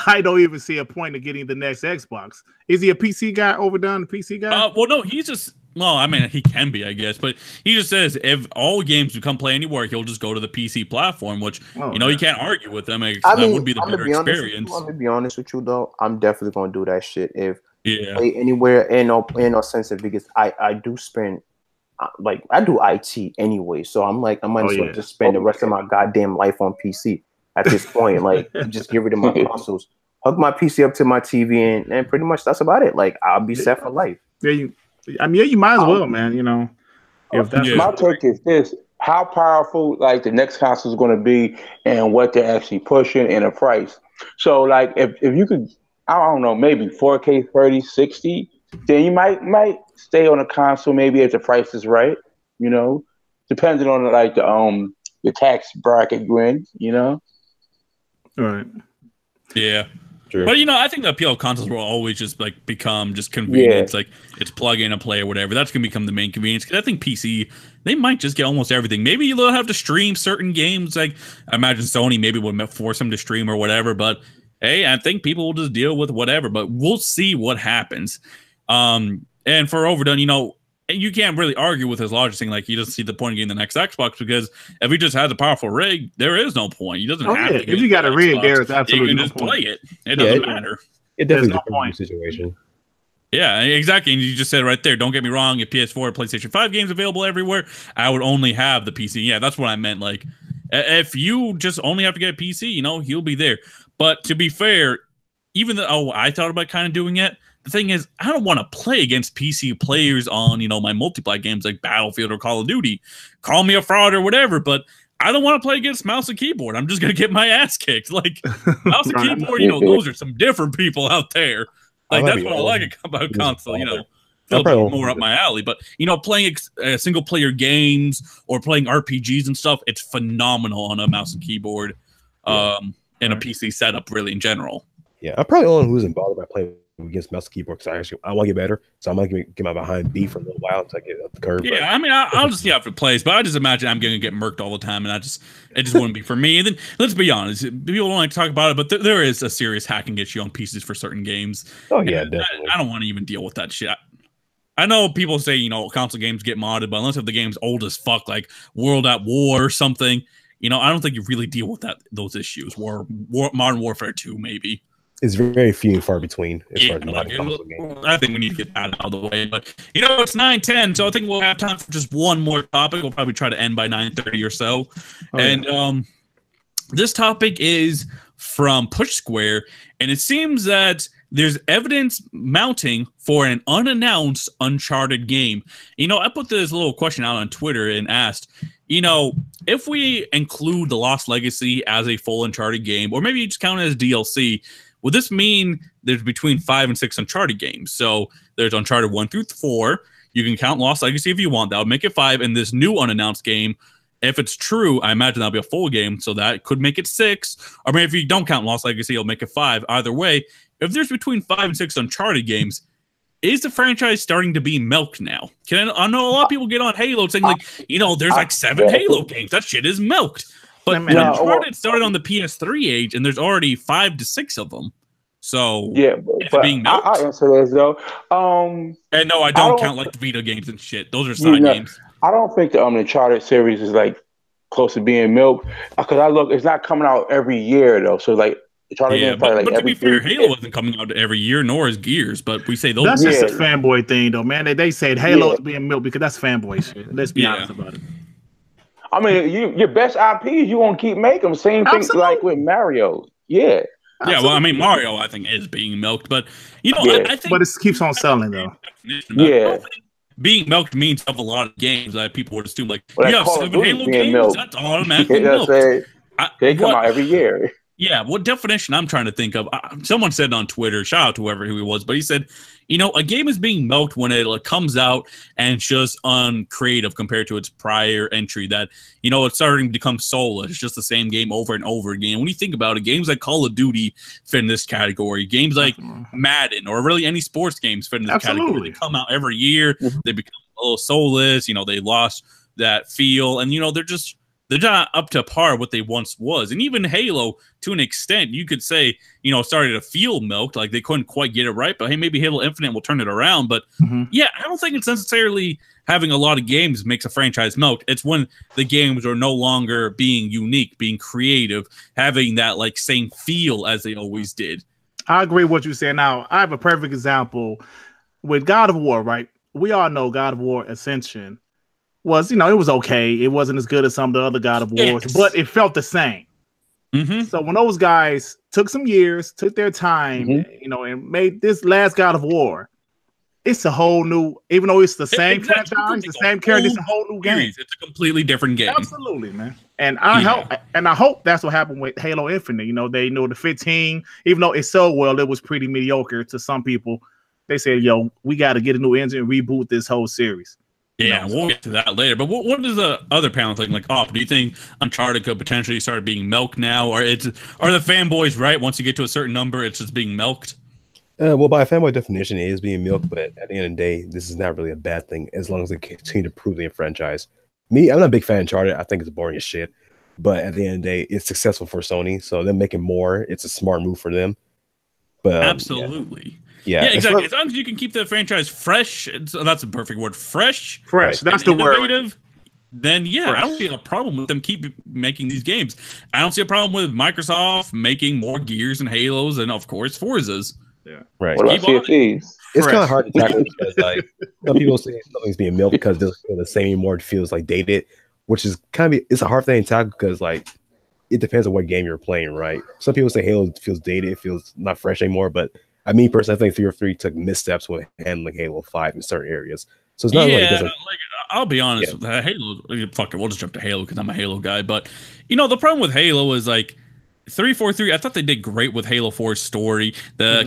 I don't even see a point of getting the next Xbox. Is he a PC guy? Overdone, the PC guy? Well, no, he's just. Well, I mean, he can be, I guess, but he just says if all games become play anywhere, he'll just go to the PC platform, which you can't argue with them. That would be the better experience. I'm gonna be honest with you, though. I'm definitely gonna do that shit if play anywhere and no sensitive, because I do spend. Like, I do IT anyway, so I'm like, I might as well just spend the rest of my goddamn life on PC at this point. Like, just get rid of my consoles, hook my PC up to my TV, and pretty much that's about it. Like, I'll be set for life. Yeah, you might as well, man. If that's my take is this: how powerful like the next console is going to be, and what they're actually pushing, and a price. So, like, if you could, I don't know, maybe 4K 30, 60. Then you might stay on a console, maybe if the price is right, depending on like the tax bracket you're in, All right. Yeah. True. But I think the appeal of consoles will always just like become just convenience, like it's plug in and play or whatever. That's gonna become the main convenience. Because I think PC, they might just get almost everything. Maybe you'll have to stream certain games. Like I imagine Sony maybe would force them to stream or whatever. But hey, I think people will just deal with whatever. But we'll see what happens. And for Overdone, you can't really argue with his logic saying like he doesn't see the point of getting the next Xbox, because if he just has a powerful rig, there is no point. He doesn't have to. If you got a rig, there is absolutely no point. You can just play it. It doesn't matter. It definitely depends on the situation. Yeah, exactly. And you just said right there, don't get me wrong, if PS4 or PlayStation 5 games available everywhere, I would only have the PC. Yeah, that's what I meant. Like, if you just only have to get a PC, he'll be there. But to be fair, even though I thought about kind of doing it, the thing is, I don't want to play against PC players on, my multiplayer games like Battlefield or Call of Duty. Call me a fraud or whatever, but I don't want to play against mouse and keyboard. I'm just going to get my ass kicked. Like, mouse and keyboard, those are some different people out there. Like, that's what I like about console, feel more up my alley. But, playing single-player games or playing RPGs and stuff, it's phenomenal on a mouse and keyboard and a PC setup, really, in general. Yeah, I'm probably the only one who isn't bothered by playing against mouse and keyboard because I want to get better. So I'm gonna get my behind B for a little while until I get up the curve. Yeah, I mean, I'll just see how it plays, but I just imagine I'm gonna get murked all the time, and it just wouldn't be for me. And then let's be honest, people don't like to talk about it, but there is a serious hacking issue on PCs for certain games. Oh yeah, definitely. I don't want to even deal with that shit. I know people say, you know, console games get modded, but unless if the game's old as fuck, like World at War or something, you know, I don't think you really deal with those issues. Modern Warfare 2, maybe. It's very few and far between as yeah, far as console games. I think we need to get that out of the way. But, you know, it's 9:10, so I think we'll have time for just one more topic. We'll probably try to end by 9:30 or so. Oh, and this topic is from Push Square, and it seems that there's evidence mounting for an unannounced Uncharted game. You know, I put this little question out on Twitter and asked, you know, if we include The Lost Legacy as a full Uncharted game, or maybe you just count it as DLC, would this mean there's between 5 and 6 Uncharted games? So there's Uncharted 1 through 4. You can count Lost Legacy if you want. That would make it 5. And this new unannounced game, if it's true, I imagine that'll be a full game. So that could make it 6. Or maybe if you don't count Lost Legacy, it'll make it 5. Either way, if there's between 5 and 6 Uncharted games, is the franchise starting to be milked now? I know a lot of people get on Halo saying, like, you know, there's like 7 Halo games. That shit is milked. But Uncharted started on the PS3 age, and there's already 5 to 6 of them. So yeah, but being milked. I'll answer this though. And no, I don't count like the Vita games and shit. Those are side games. I don't think the Uncharted series is like close to being milked because it's not coming out every year though. So like. Yeah, but to be fair, Halo wasn't coming out every year, nor is Gears. But we say those. That's just a fanboy thing, though, man. They said Halo is being milked because that's fanboy shit. Let's be honest about it. I mean, your best IPs, you want to keep making them. Same thing like with Mario. Yeah. Yeah, well, I mean, Mario, I think, is being milked, but you know, I think, but it keeps on selling though. Yeah. Being milked means of a lot of games that people would assume, like, you have 7 Halo games, milked. that's automatically milked. They come out every year. Yeah, what definition I'm trying to think of? Someone said on Twitter, shout out to whoever he was, but he said, you know, a game is being milked when it comes out and it's just uncreative compared to its prior entry. That, you know, it's starting to become soulless. It's just the same game over and over again. When you think about it, games like Call of Duty fit in this category. Games like Madden or really any sports games fit in this category. They come out every year. They become a little soulless. You know, they lost that feel, and you know, they're not up to par what they once was. And even Halo, to an extent, you could say, you know, started to feel milked, like they couldn't quite get it right. But hey, maybe Halo Infinite will turn it around. But yeah, I don't think it's necessarily having a lot of games makes a franchise milked. It's when the games are no longer being unique, being creative, having that like same feel as they always did. I agree with what you said. Now, I have a perfect example with God of War, right? We all know God of War Ascension was, you know, it was okay. It wasn't as good as some of the other God of Wars, but it felt the same. So when those guys took some years, took their time, you know, and made this last God of War, it's a whole new, even though it's the same franchise, the same character, it's a whole new game. It's a completely different game. Absolutely, man. And I hope that's what happened with Halo Infinite. You know, they knew the 15, even though it sold well, it was pretty mediocre to some people. They said, yo, we got to get a new engine, reboot this whole series. Yeah, we'll get to that later. But what does the other panel think? Like, do you think Uncharted could potentially start being milked now, or are the fanboys right? Once you get to a certain number, it's just being milked. Well, by fanboy definition, it is being milked. But at the end of the day, this is not really a bad thing as long as they continue to prove the franchise. Me, I'm not a big fan of Uncharted. I think it's boring as shit. But at the end of the day, it's successful for Sony, so them making more, it's a smart move for them. But absolutely. Yeah, exactly. As long as you can keep the franchise fresh, that's a perfect word. Fresh. That's the word. Then yeah, I don't see a problem with them keep making these games. I don't see a problem with Microsoft making more Gears and Halos and of course Forzas. Yeah, right. What about CFPs? It's kind of hard to tackle because like some people say something's being milked because it doesn't feel the same anymore. It feels like dated, which is it's a hard thing to tackle because like it depends on what game you're playing, right? Some people say Halo feels dated, it feels not fresh anymore, but I mean, personally, I think 303 took missteps with handling Halo 5 in certain areas. So it's not like it doesn't. Like, I'll be honest with Halo. Fuck it, we'll just jump to Halo because I'm a Halo guy. But you know, the problem with Halo is like 343. I thought they did great with Halo 4's story. The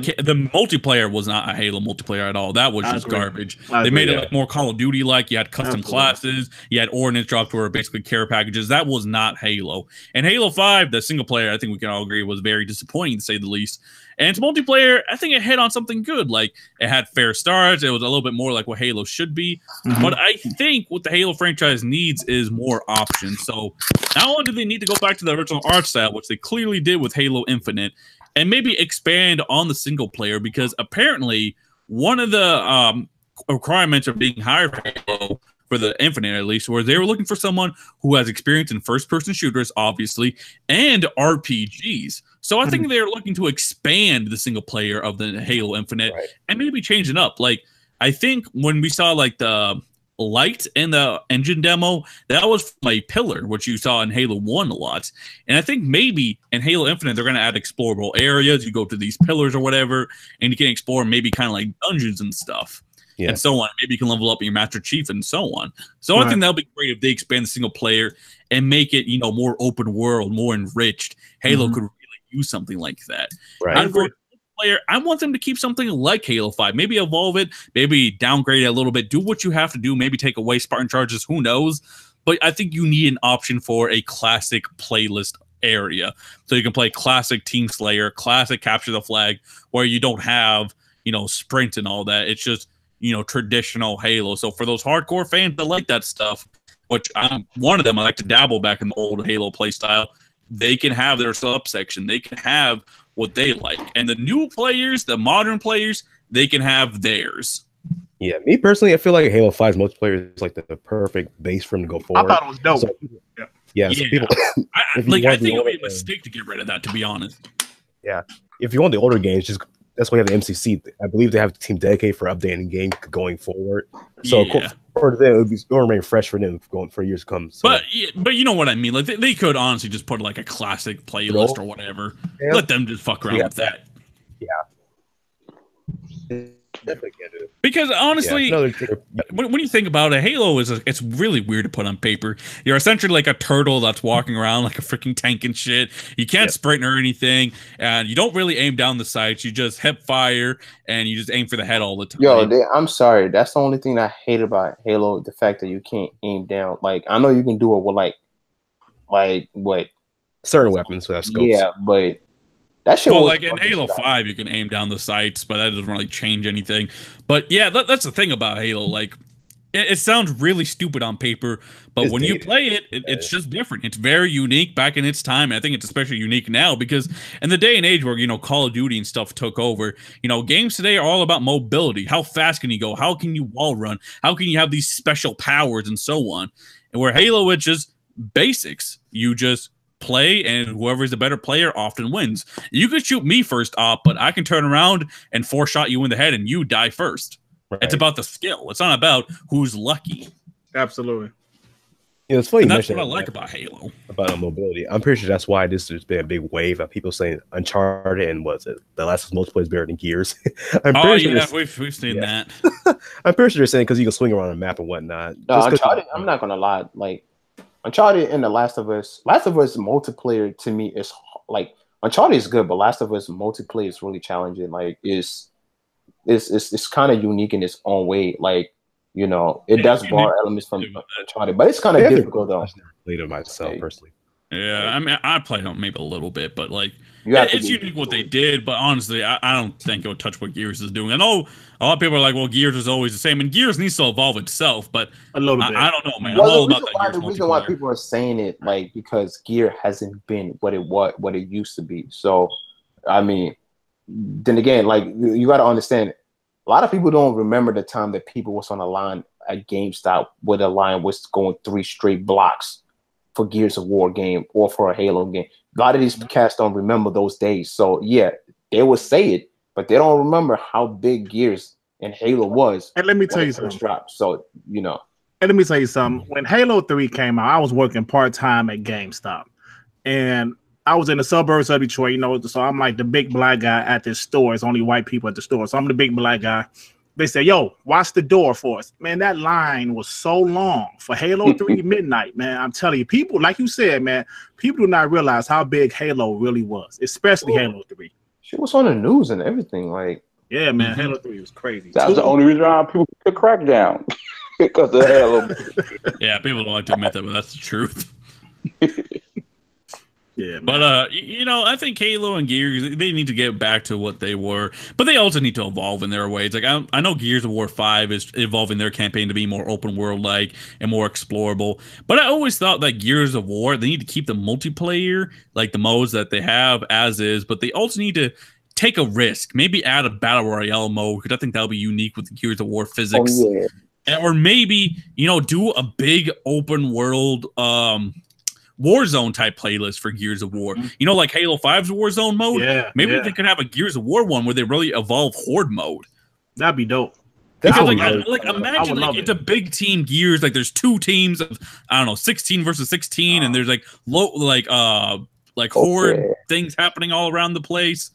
multiplayer was not a Halo multiplayer at all. That was just garbage. They made it like more Call of Duty like. You had custom classes. You had ordnance drops were basically care packages. That was not Halo. And Halo 5, the single player, I think we can all agree, was very disappointing to say the least. And its multiplayer, I think it hit on something good. Like, it had fair starts. It was a little bit more like what Halo should be. But I think what the Halo franchise needs is more options. So not only do they need to go back to the original art style, which they clearly did with Halo Infinite, and maybe expand on the single player, because apparently one of the requirements of being hired for Halo, for the Infinite at least, where they were looking for someone who has experience in first-person shooters, obviously, and RPGs. So I think they're looking to expand the single player of the Halo Infinite and maybe change it up. Like, I think when we saw like the light in the engine demo, that was from a pillar, which you saw in Halo 1 a lot. And I think maybe in Halo Infinite, they're going to add explorable areas. You go to these pillars or whatever, and you can explore maybe kind of like dungeons and stuff. And so on. Maybe you can level up your Master Chief and so on. So I think that'll be great if they expand the single player and make it, more open world, more enriched. Halo could really use something like that. And for player, I want them to keep something like Halo 5. Maybe evolve it, maybe downgrade it a little bit, do what you have to do, maybe take away Spartan charges, who knows? But I think you need an option for a classic playlist area. So you can play classic Team Slayer, classic Capture the Flag, where you don't have, sprint and all that. It's just traditional Halo. So for those hardcore fans that like that stuff, which I'm one of them, I like to dabble back in the old Halo play style, they can have their subsection. They can have what they like. And the new players, the modern players, they can have theirs. Yeah, me personally, I feel like Halo 5's multiplayer is like the perfect base for them to go forward. I thought it was dope. So, so people, I think it would be a mistake to get rid of that, to be honest. Yeah. If you want the older games, that's why you have the MCC. I believe they have a team dedicated for updating the game going forward. So for them, it'll remain fresh for them going for years to come. So. But you know what I mean? Like they could honestly just put like a classic playlist or whatever. Yeah. Let them just fuck around with that. Yeah. Definitely can't do it. Because honestly, when you think about it, Halo it's really weird to put on paper. You're essentially like a turtle that's walking around like a freaking tank and shit. You can't sprint or anything, and you don't really aim down the sights. You just hip fire and you just aim for the head all the time. I'm sorry. That's the only thing I hate about Halo, the fact that you can't aim down. Like, I know you can do it with like what? Certain weapons with scopes. Yeah, but that shit like in Halo 5, you can aim down the sights, but that doesn't really change anything. But yeah, that's the thing about Halo. Like, it sounds really stupid on paper, but when you play it, it's just different. It's very unique back in its time. I think it's especially unique now because in the day and age where, Call of Duty and stuff took over, games today are all about mobility. How fast can you go? How can you wall run? How can you have these special powers and so on? And where Halo, it's just basics. You just play, and whoever's the better player often wins. You could shoot me first off, but I can turn around and shot you in the head and you die first. Right. It's about the skill. It's not about who's lucky. Absolutely. It's funny. And that's what I like about Halo. About mobility. I'm pretty sure that's why this has been a big wave of people saying Uncharted and The Last of Us multiplayer is better than Gears. We've seen that. I'm pretty sure they're saying because you can swing around a map and whatnot. No, Uncharted, I'm not gonna lie. Like, Uncharted and The Last of Us multiplayer to me is like, Uncharted is good, but Last of Us multiplayer is really challenging. Like, it's kind of unique in its own way. Like, it does borrow elements from Uncharted, but it's kind of difficult though. I've never played it myself personally. Yeah, I mean, I played on maybe a little bit, but like, it's unique what they did. But honestly, I don't think it would touch what Gears is doing. I know a lot of people are like, "Well, Gears is always the same," and Gears needs to evolve itself. But a little bit. I don't know, man. Well, the reason why people are saying it, like, because Gear hasn't been what it used to be. So, I mean, then again, like, you got to understand, a lot of people don't remember the time that people was on a line at GameStop where the line was going 3 straight blocks for Gears of War game or for a Halo game. A lot of these cats don't remember those days. So yeah, they will say it, but they don't remember how big Gears and Halo was. And let me tell you something. So, And let me tell you something. When Halo 3 came out, I was working part-time at GameStop. And I was in the suburbs of Detroit, so I'm like the big black guy at this store. It's only white people at the store. So I'm the big black guy. They said, "Yo, watch the door for us." Man, that line was so long for Halo 3 midnight, man. I'm telling you, people, like you said, man, people do not realize how big Halo really was, especially Halo 3. She was on the news and everything. Like, yeah, man, Halo 3 was crazy. That's the only reason why people took crackdown. Because of Halo. Yeah, people don't like to admit that, but that's the truth. Yeah, Yeah, man. But you know, I think Halo and Gears, they need to get back to what they were, but they also need to evolve in their ways. Like I know Gears of War 5 is evolving their campaign to be more open world like and more explorable. But I always thought that Gears of War, they need to keep the multiplayer, like the modes that they have as is, but they also need to take a risk, maybe add a battle royale mode, because I think that'll be unique with the Gears of War physics. Oh, yeah. Or maybe, you know, do a big open world Warzone type playlist for Gears of War. You know, like Halo 5's Warzone mode. Yeah, maybe they could have a Gears of War one where they really evolve Horde mode. That'd be dope. Because Imagine it's a big team Gears. Like there's 2 teams of 16 versus 16, and there's Horde things happening all around the place.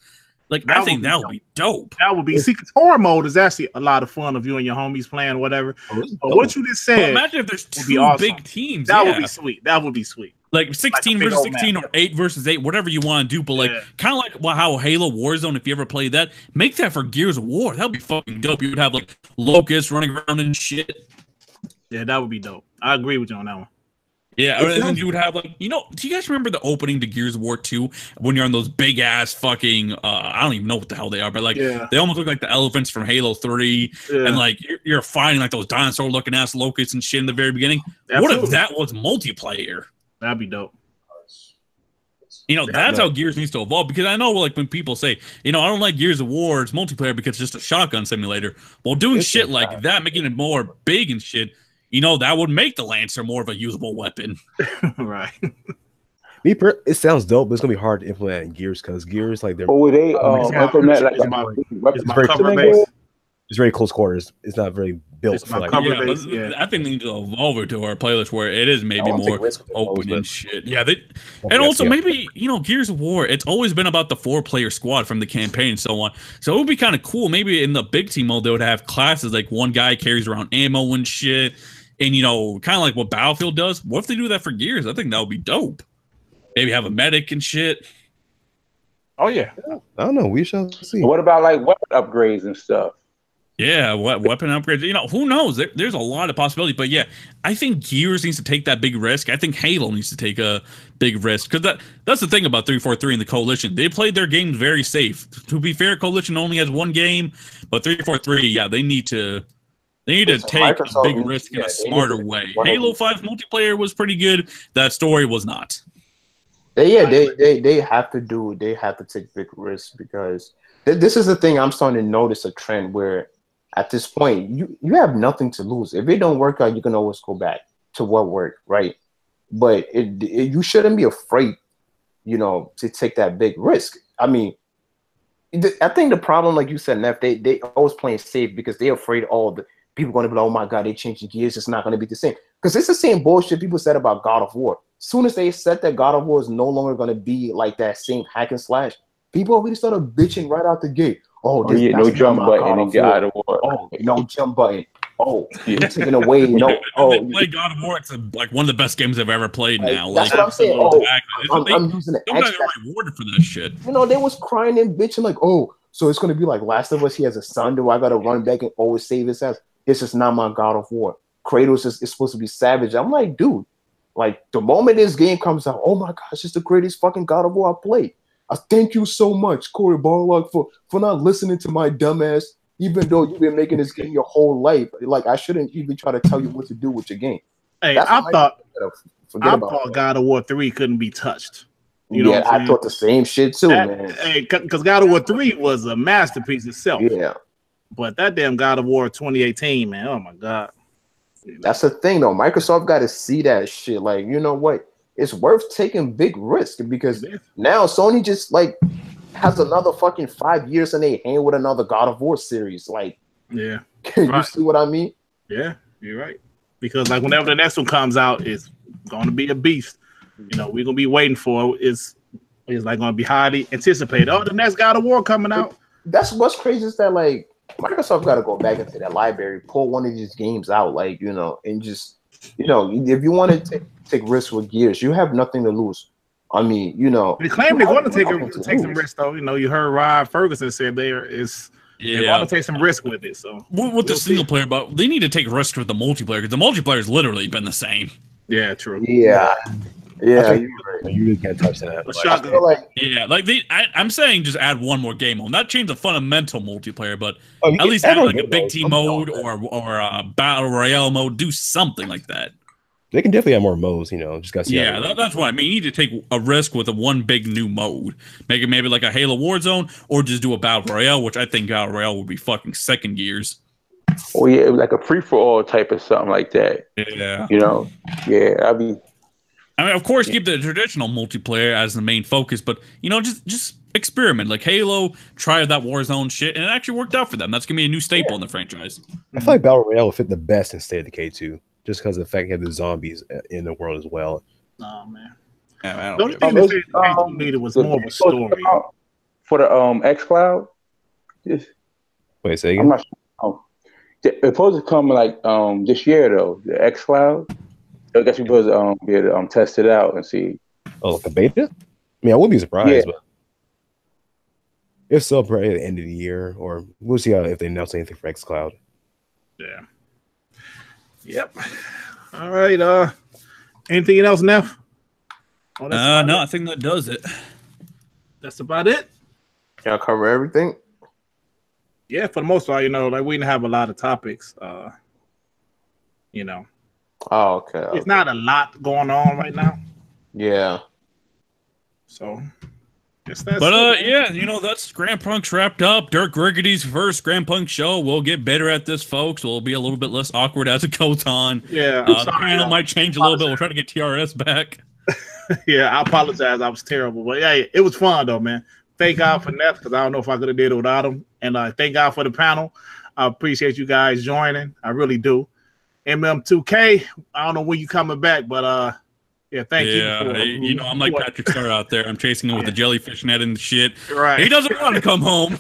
Like I think that would be dope. That would be because Horde mode is actually a lot of fun if you and your homies playing whatever. But what you just said, imagine if there's 2 big teams. That would be sweet. That would be sweet. Like 16 versus 16 or 8 versus 8, whatever you want to do. But kind of like how Halo Warzone, if you ever played that, make that for Gears of War. That would be fucking dope. You would have like locusts running around and shit. Yeah, that would be dope. I agree with you on that one. Yeah, and then you would have like, you know, do you guys remember the opening to Gears of War 2 when you're on those big ass fucking I don't even know what the hell they are, but like they almost look like the elephants from Halo 3 and like you're fighting like those dinosaur looking ass locusts and shit in the very beginning. Absolutely. What if that was multiplayer? That'd be dope. You know, that's how Gears needs to evolve, because I know like when people say, you know, I don't like Gears of War, it's multiplayer because it's just a shotgun simulator. Well, doing shit like that, making it more big and shit, you know, that would make the Lancer more of a usable weapon. Right. It sounds dope, but it's gonna be hard to implement in Gears because Gears like they're implement like it's very close quarters. It's not very built for like I think they need to evolve it to our playlist where it is maybe more open and shit. Yeah, and also maybe, you know, Gears of War, it's always been about the 4-player squad from the campaign and so on. So it would be kind of cool. Maybe in the big team mode they would have classes like one guy carries around ammo and shit. And, you know, kind of like what Battlefield does. What if they do that for Gears? I think that would be dope. Maybe have a medic and shit. Oh, yeah. I don't know. We shall see. What about, like, weapon upgrades and stuff? Yeah, weapon upgrades. You know, who knows? There's a lot of possibilities. But, yeah, I think Gears needs to take that big risk. I think Halo needs to take a big risk. Because that's the thing about 343 and the Coalition. They played their games very safe. To be fair, Coalition only has 1 game. But 343, yeah, they need to... They need to take a big risk in a smarter way. Halo 5 multiplayer was pretty good. That story was not. They have to take big risks because this is the thing. I'm starting to notice a trend where at this point you have nothing to lose. If it don't work out, you can always go back to what worked, right? But you shouldn't be afraid, you know, to take that big risk. I mean, I think the problem, like you said, Neff, they always playing safe because they're afraid all the people going to be like, oh my God, they changed the gears. It's not going to be the same. Because it's the same bullshit people said about God of War. As soon as they said that God of War is no longer going to be like that same hack and slash, people already started bitching right out the gate. No jump button in God of War. Oh, no jump button. Oh, you're taking away. No. They play God of War. It's like one of the best games I've ever played now. That's like, what I'm saying. I'm using the X. Rewarded for that shit. You know, they was crying and bitching like, oh, so it's going to be like Last of Us. He has a son. Do I got to run back and always save his ass? This is not my God of War. Kratos is supposed to be savage. I'm like, dude, like the moment this game comes out, oh my gosh, it's the greatest fucking God of War I played. I thank you so much, Corey Barlog, for not listening to my dumbass, even though you've been making this game your whole life. Like, I shouldn't even try to tell you what to do with your game. Hey, I thought God of War 3 couldn't be touched. You know I thought the same shit too, man. Hey, because God of War 3 was a masterpiece itself. Yeah. But that damn God of War 2018, man, oh my God. That's the thing, though. Microsoft got to see that shit. Like, you know what? It's worth taking big risk because now Sony just like has another fucking 5 years and they hang with another God of War series. Like, yeah, you see what I mean? Yeah, you're right. Because like whenever the next one comes out, it's going to be a beast. You know, we're gonna be waiting for it's like going to be highly anticipated. Oh, the next God of War coming out. That's what's crazy is that like Microsoft got to go back into that library, pull one of these games out, like, you know, and just, you know, if you want to take risks with Gears, you have nothing to lose. I mean, you know, they claim they're going to take some risks, though. You know, you heard Rod Ferguson said they want to take some risk with it. So with the single player, but they need to take risks with the multiplayer because the multiplayer has literally been the same. Yeah, true. Yeah. Yeah, you're right. You really can't touch that. But Like, I feel like Yeah, like I'm saying just add one more game mode. Not change the fundamental multiplayer, but oh, you at can least add add on like a game big modes. team I'm down mode with that. or a battle royale mode. Do something like that. They can definitely have more modes, you know. Just gotta see. Yeah, that's what I mean. You need to take a risk with a one big new mode. Make it maybe like a Halo Warzone, or just do a battle royale, which I think battle royale would be fucking second gears. Oh yeah, like a free for all type of something like that. Yeah. You know, yeah, I mean, Of course, keep the traditional multiplayer as the main focus, but you know, just experiment. Like Halo tried that Warzone shit, and it actually worked out for them. That's gonna be a new staple in the franchise. I feel like Battle Royale would fit the best in State of Decay 2, just because of the fact you have the zombies in the world as well. Oh man. Yeah, I The only don't thing care. that needed was more of a story. for the XCloud. Wait, say I'm again? not sure. It's supposed to come like this year though. The XCloud. I guess we're supposed to be able to test it out and see. Oh, like a beta? I mean, I wouldn't be surprised, Yeah. but if so, probably at the end of the year, or we'll see how if they announce anything for XCloud. Yeah. Yep. All right. Anything else, Neff? Oh, No, I think that does it. That's about it. y'all cover everything. Yeah, for the most part, you know, like we didn't have a lot of topics. You know, Oh, okay. it's not a lot going on right now. Yeah. So, guess that's But it. yeah, you know, that's Grand Punk's wrapped up. Dirk Riggity's first Grand Punk show. We'll get better at this, folks. We'll be a little bit less awkward as it goes on. Yeah, The panel might change a little bit. We'll try to get TRS back. Yeah, I apologize. I was terrible, but yeah, it was fun though, man. Thank God for Neff, because I don't know if I could have did it without him. And thank God for the panel. I appreciate you guys joining. I really do. MM2K, I don't know when you coming back, but yeah, thank you. Yeah, you know, I'm like Patrick Star out there. I'm chasing him with the jellyfish net and shit. Right. He doesn't want to come home.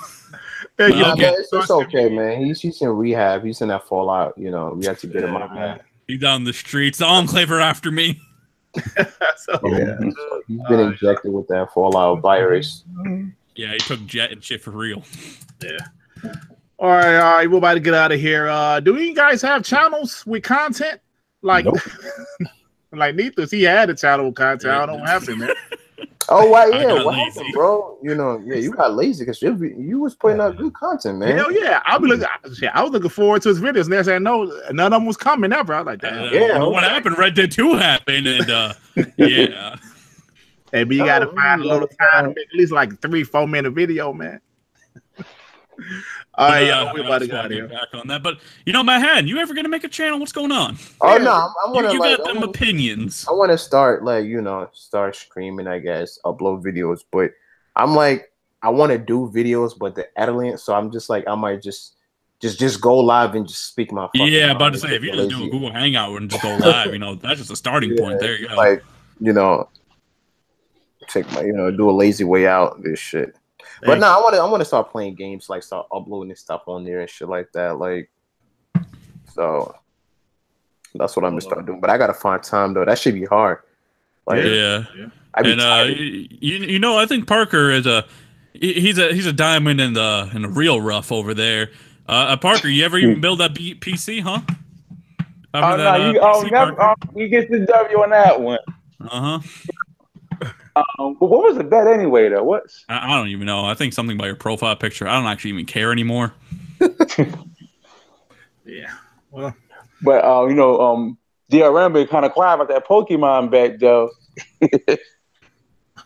Yeah, Yeah, Okay. it's okay, man. He's in rehab. He's in that fallout. You know, we have to get him out, man. He's on the streets. The Enclave are after me. So, Yeah. So he's been injected with that fallout virus. Yeah, he took jet and shit for real. yeah. All right, we're about to get out of here. Do you guys have channels with content? Like, Nope. like Nethus, he had a channel with content. I don't know what happened, man. Oh, wow, I yeah. got What lazy. happened, bro? You know, yeah, you got lazy because you was putting out good content, man. Hell yeah. I was looking forward to his videos, and they said no, none of them was coming ever. I was like, damn. Yeah, What happened? Red Dead 2 happened, and yeah. Hey, but you gotta find a little time to make at least like 3-4 minute video, man. All right, y'all, we about to I get out of here. back on that. But you know, Mahan, you ever gonna make a channel? What's going on? Oh no, I want to You like, got them opinions. I want to start like start streaming, I guess, upload videos. But I'm like, I want to do videos, but the editing. So I'm just like, I might just go live and just speak my. Yeah, mind about to and say get if you just do a lazy. Google Hangout and just go live, you know, that's just a starting point. There you go. Like take my do a lazy way out of this shit. But no, I want to start playing games, like start uploading stuff on there and shit like that. Like, so that's what I'm gonna start doing. But I gotta find time though. That should be hard. Like, Yeah. I be And tired. you know, I think Parker is he's a diamond in the real rough over there. Parker, you ever even build that PC, huh? Oh no, you get the W on that one. Uh-huh. But what was the bet anyway though? What's I don't even know. I think something about your profile picture. I don't actually even care anymore. Yeah. Well, but DRM been kind of quiet about that Pokemon bet though.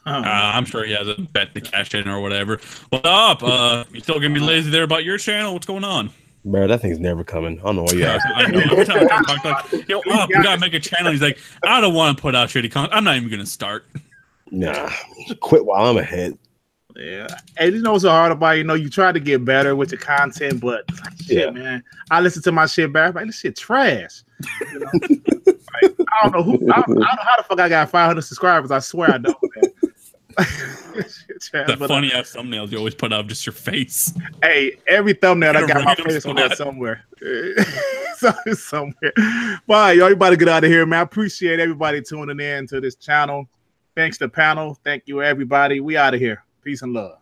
I'm sure he has a bet to cash in or whatever. What up? You still gonna be lazy there about your channel? What's going on? Bro, that thing's never coming. I don't know what you ask. I know. Every time I talk like, yo, we gotta make a channel. He's like, I don't want to put out shitty content. I'm not even gonna start. Nah, quit while I'm ahead. yeah. And you know what's so hard about you try to get better with your content, but shit, man. I listen to my shit back, like this shit trash. You know? Like, I don't know I don't know how the fuck I got 500 subscribers. I swear I don't, man. Shit trash, The but, funny ass thumbnails you always put up just your face. hey, every thumbnail I In a got my random face on there spot. somewhere. Somewhere. Bye, y'all. You about to get out of here, man. I appreciate everybody tuning in to this channel. Thanks to the panel. Thank you, everybody. We out of here. Peace and love.